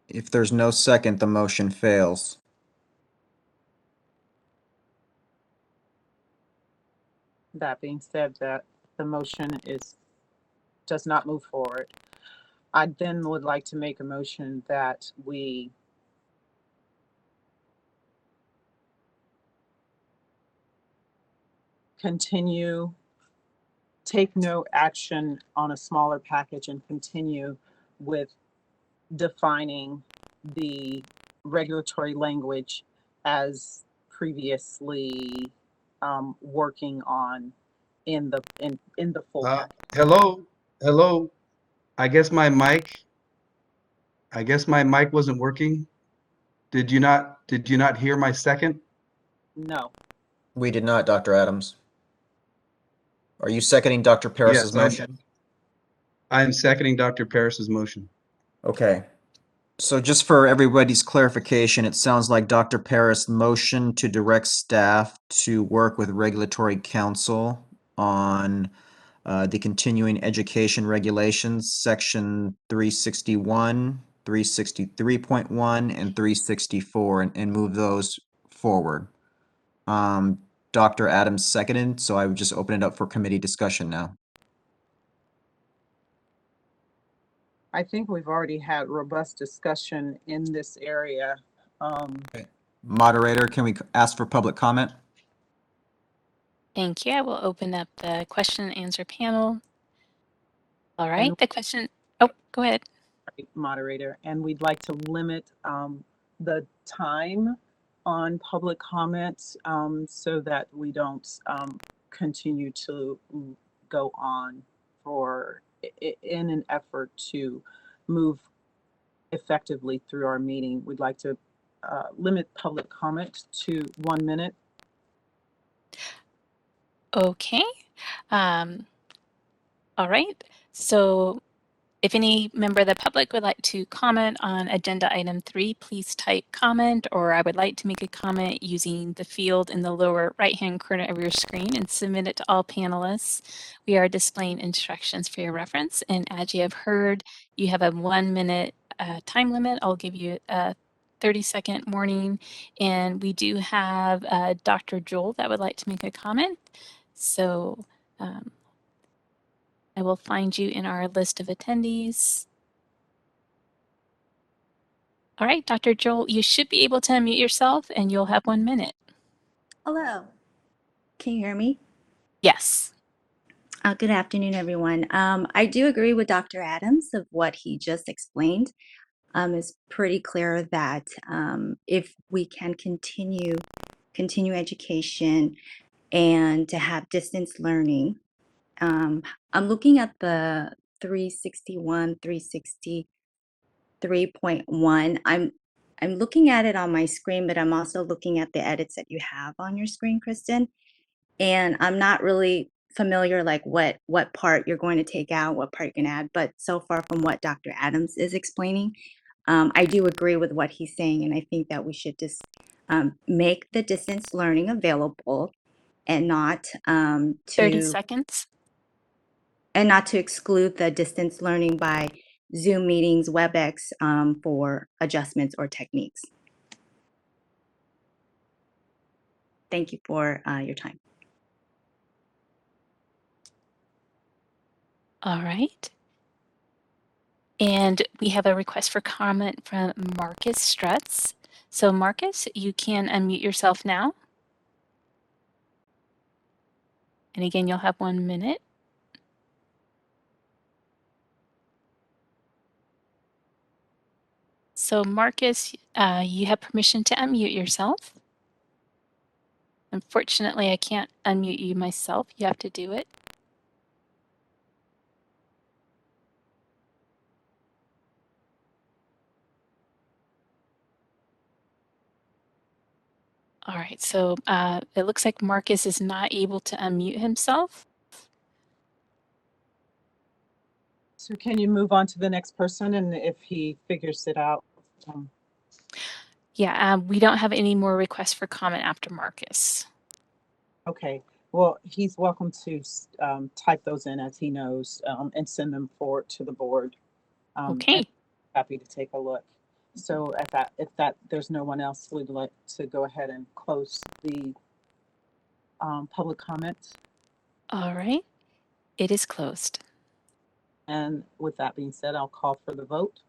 If there's no second, the motion fails. That being said, that the motion does not move forward. I then would like to make a motion that we continue, take no action on a smaller package and continue with defining the regulatory language as previously working on in the full package. Hello. I guess my mic wasn't working. Did you not hear my second? No, We did not, Dr. Adams. Are you seconding Dr. Paris's Yes, motion? I'm seconding Dr. Paris's motion. Okay. So just for everybody's clarification, it sounds like Dr. Paris motioned to direct staff to work with regulatory counsel on the continuing education regulations, section 361, 363.1, and 364, and move those forward. Dr. Adams seconded, so I would just open it up for committee discussion now. I think we've already had robust discussion in this area. Moderator, can we ask for public comment? Thank you. I will open up the question and answer panel. All right, the question, oh, go ahead. Moderator, and we'd like to limit the time on public comments so that we don't continue to go on in an effort to move effectively through our meeting. We'd like to limit public comment to 1 minute. Okay. All right. So if any member of the public would like to comment on agenda item 3, please type comment, or I would like to make a comment using the field in the lower right-hand corner of your screen and submit it to all panelists. We are displaying instructions for your reference, and as you have heard, you have a 1 minute time limit. I'll give you a 30-second warning, and we do have Dr. Joel that would like to make a comment. So I will find you in our list of attendees. All right, Dr. Joel, you should be able to unmute yourself and you'll have 1 minute. Hello. Can you hear me? Yes. Good afternoon, everyone. I do agree with Dr. Adams of what he just explained. It's pretty clear that if we can continue education and to have distance learning, I'm looking at the 361, 363.1. I'm looking at it on my screen, but I'm also looking at the edits that you have on your screen, Kristen. And I'm not really familiar like what part you're going to take out, what part you can add. But so far from what Dr. Adams is explaining, I do agree with what he's saying. And I think that we should just make the distance learning available and not 30 seconds. And not to exclude the distance learning by Zoom meetings, WebEx for adjustments or techniques. Thank you for your time. All right. And we have a request for comment from Marcus Strutz. So Marcus, you can unmute yourself now. And again, you'll have 1 minute. So Marcus, you have permission to unmute yourself. Unfortunately, I can't unmute you myself. You have to do it. All right, so it looks like Marcus is not able to unmute himself. So can you move on to the next person, and if he figures it out? Yeah, we don't have any more requests for comment after Marcus. Okay, well, he's welcome to type those in as he knows, and send them forward to the board. Okay. And happy to take a look. So if there's no one else, we'd like to go ahead and close the public comment. All right, it is closed. And with that being said, I'll call for the vote.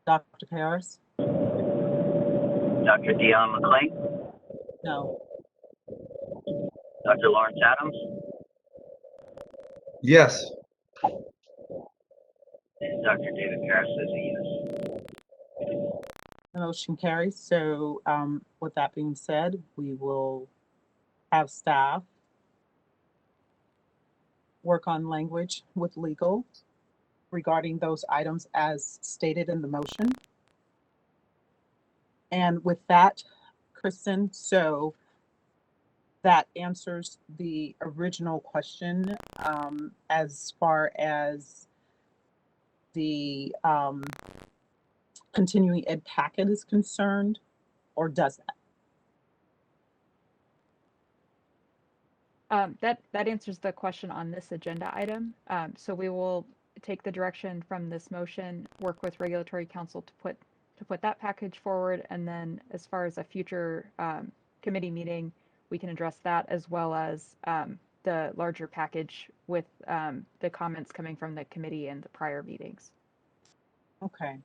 Dr. Paris? Dr. Dion McLean, No. Dr. Lawrence Adams, Yes. and Dr. David Paris says a yes. The motion carries. So with that being said, we will have staff work on language with legal regarding those items as stated in the motion. And with that, Kristen, so that answers the original question as far as the continuing ed packet is concerned, or does that? That answers the question on this agenda item. So we will take the direction from this motion, work with regulatory counsel to put that package forward, and then as far as a future committee meeting, we can address that as well as the larger package with the comments coming from the committee and the prior meetings. Okay.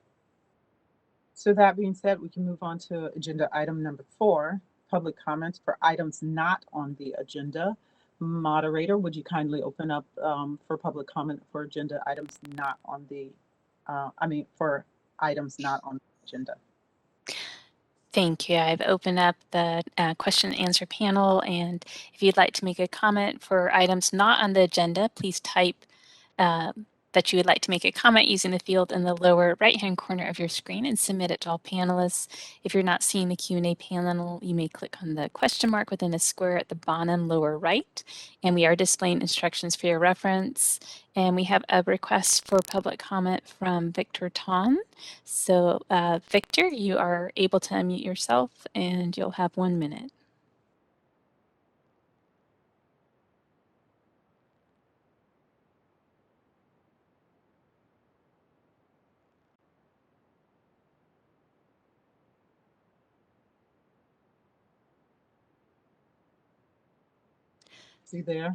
So that being said, we can move on to agenda item number 4, public comments for items not on the agenda. Moderator, would you kindly open up for public comment for agenda items not on the, for items not on the agenda? Thank you. I've opened up the question and answer panel, and if you'd like to make a comment for items not on the agenda, please type that you would like to make a comment using the field in the lower right-hand corner of your screen and submit it to all panelists. If you're not seeing the Q&A panel, you may click on the question mark within a square at the bottom lower right, and we are displaying instructions for your reference. And we have a request for public comment from Victor Tom. So Victor, you are able to unmute yourself and you'll have 1 minute. Is he there?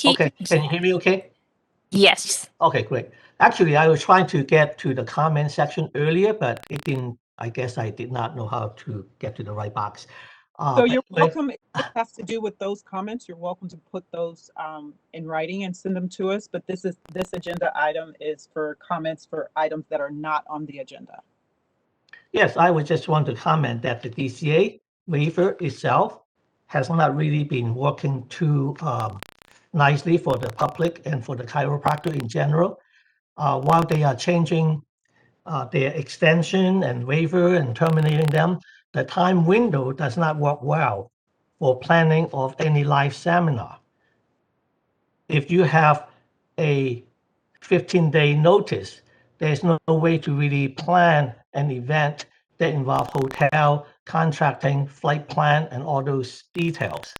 Okay, can you hear me okay? Yes. Okay, great. Actually, I was trying to get to the comment section earlier, but it didn't, I guess I did not know how to get to the right box. So you're anyway, welcome, if it has to do with those comments, you're welcome to put those in writing and send them to us, but this agenda item is for comments for items that are not on the agenda. Yes, I would just want to comment that the DCA waiver itself has not really been working too nicely for the public and for the chiropractor in general. While they are changing their extension and waiver and terminating them, the time window does not work well for planning of any live seminar. If you have a 15-day notice, there's no way to really plan an event that involves hotel, contracting, flight plan, and all those details.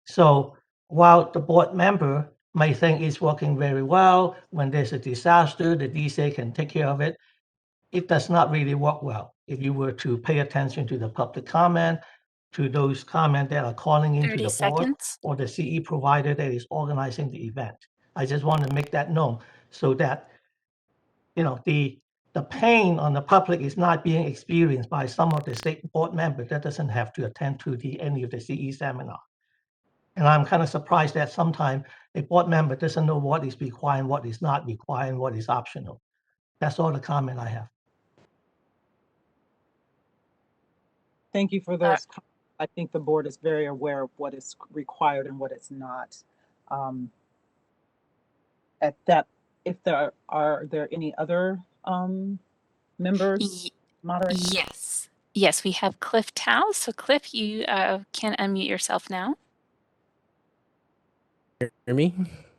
So while the board member may think it's working very well, when there's a disaster, the DCA can take care of it. It does not really work well. If you were to pay attention to the public comment, to those comments that are calling into 30 the board seconds. or the CE provider that is organizing the event. I just want to make that known so that, the pain on the public is not being experienced by some of the state board members that doesn't have to attend to any of the CE seminar. And I'm kind of surprised that sometimes a board member doesn't know what is required and what is not required and what is optional. That's all the comment I have. Thank you for those comments. I think the board is very aware of what is required and what is not. At that, if there are there any other members, moderators? Yes. Yes, we have Cliff Tao. So Cliff, you can unmute yourself now. Hear me?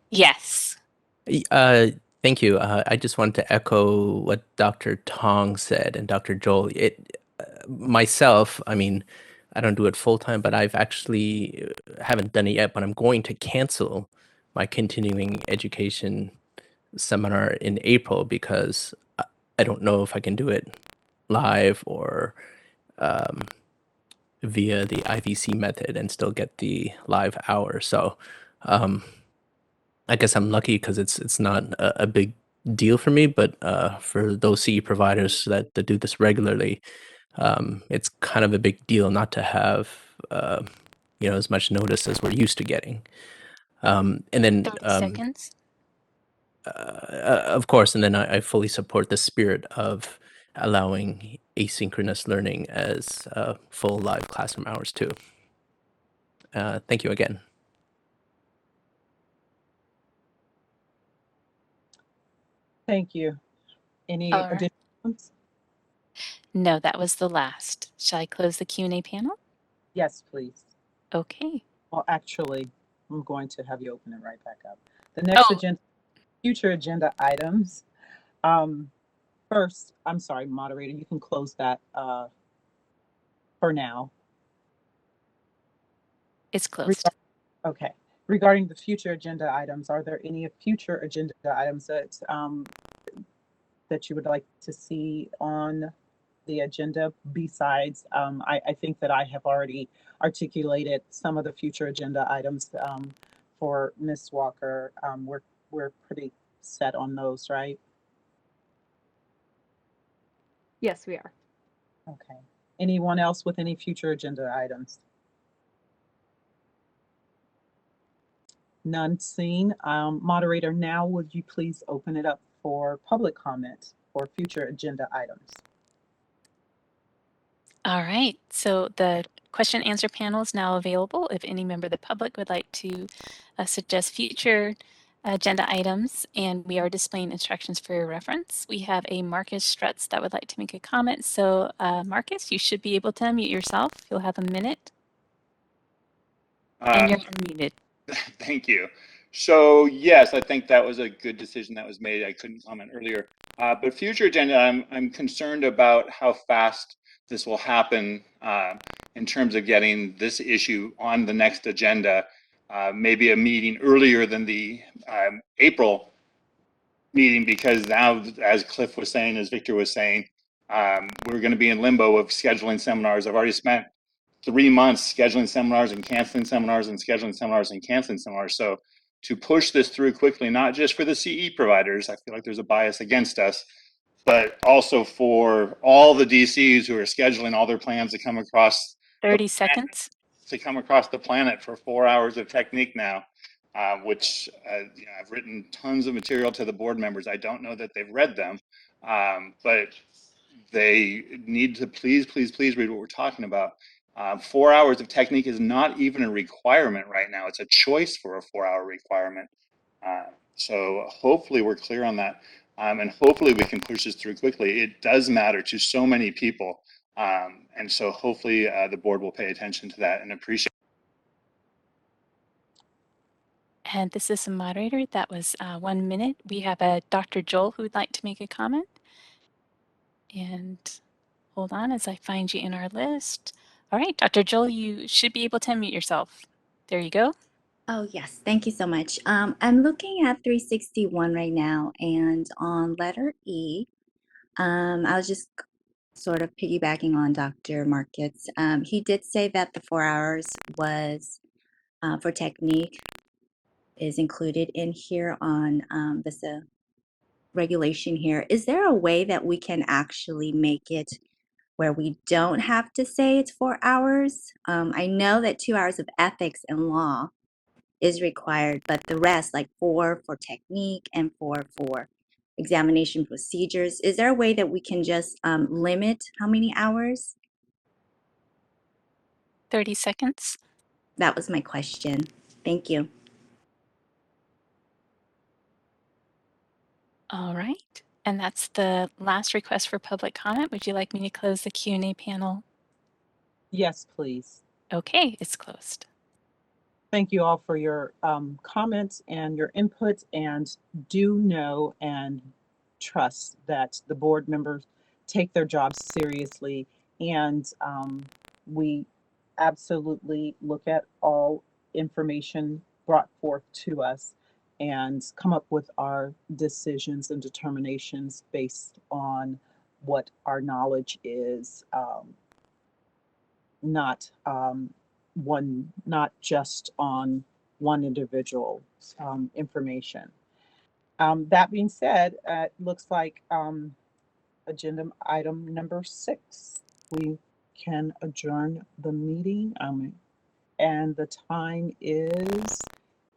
Yes. Thank you. I just wanted to echo what Dr. Tong said and Dr. Joel. Myself, I mean, I don't do it full time, but I've actually haven't done it yet, but I'm going to cancel my continuing education seminar in April because I don't know if I can do it live or via the IVC method and still get the live hour. So I guess I'm lucky because it's not a big deal for me, but for those CE providers that do this regularly, it's kind of a big deal not to have as much notice as we're used to getting. And then 30 seconds. of course, and then I fully support the spirit of allowing asynchronous learning as full live classroom hours too. Thank you again. Thank you. Any All right. additional ones? No, that was the last. Shall I close the Q&A panel? Yes, please. Okay. Well, actually, I'm going to have you open it right back up. The next future agenda items. First, I'm sorry, moderator, you can close that for now. It's closed. Okay. Regarding the future agenda items, are there any future agenda items that that you would like to see on the agenda besides, I think that I have already articulated some of the future agenda items for Ms. Walker. We're pretty set on those, right? Yes, we are. Okay. Anyone else with any future agenda items? None seen. Moderator, now would you please open it up for public comment for future agenda items? All right. So the question and answer panel is now available. If any member of the public would like to suggest future agenda items, and we are displaying instructions for your reference. We have a Marcus Strutz that would like to make a comment. So Marcus, you should be able to unmute yourself. You'll have a minute. And you're unmuted. Thank you. So yes, I think that was a good decision that was made. I couldn't comment earlier, but future agenda, I'm concerned about how fast this will happen in terms of getting this issue on the next agenda. Maybe a meeting earlier than the April meeting, because now, as Cliff was saying, as Victor was saying, we're going to be in limbo of scheduling seminars. I've already spent 3 months scheduling seminars and canceling seminars and scheduling seminars and canceling seminars. So to push this through quickly, not just for the CE providers, I feel like there's a bias against us, but also for all the DCs who are scheduling all their plans to come across 30 seconds. to come across the planet for 4 hours of technique now, which I've written tons of material to the board members. I don't know that they've read them, but they need to please read what we're talking about. 4 hours of technique is not even a requirement right now. It's a choice for a 4-hour requirement. So hopefully we're clear on that. And hopefully we can push this through quickly. It does matter to so many people. And so hopefully the board will pay attention to that and appreciate. And this is the moderator. That was 1 minute. We have a Dr. Joel who would like to make a comment. And hold on as I find you in our list. All right, Dr. Joel, you should be able to unmute yourself. There you go. Oh, yes. Thank you so much. I'm looking at 361 right now, and on letter E, I was just sort of piggybacking on Dr. Markets. He did say that the 4 hours was for technique is included in here on this regulation here. Is there a way that we can actually make it where we don't have to say it's 4 hours? I know that 2 hours of ethics and law is required, but the rest, like 4 for technique and 4 for examination procedures, is there a way that we can just limit how many hours? 30 seconds. That was my question. Thank you. All right. And that's the last request for public comment. Would you like me to close the Q&A panel? Yes, please. Okay, it's closed. Thank you all for your comments and your input, and do know and trust that the board members take their jobs seriously, and we absolutely look at all information brought forth to us and come up with our decisions and determinations based on what our knowledge is, not just on one individual's information. That being said, it looks like agenda item number 6. We can adjourn the meeting, and the time is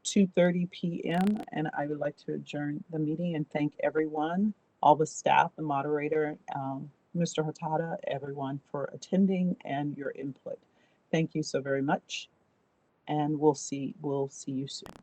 2:30 p.m. and I would like to adjourn the meeting and thank everyone, all the staff, the moderator, Mr. Hatada, everyone for attending and your input. Thank you so very much, and we'll see you soon.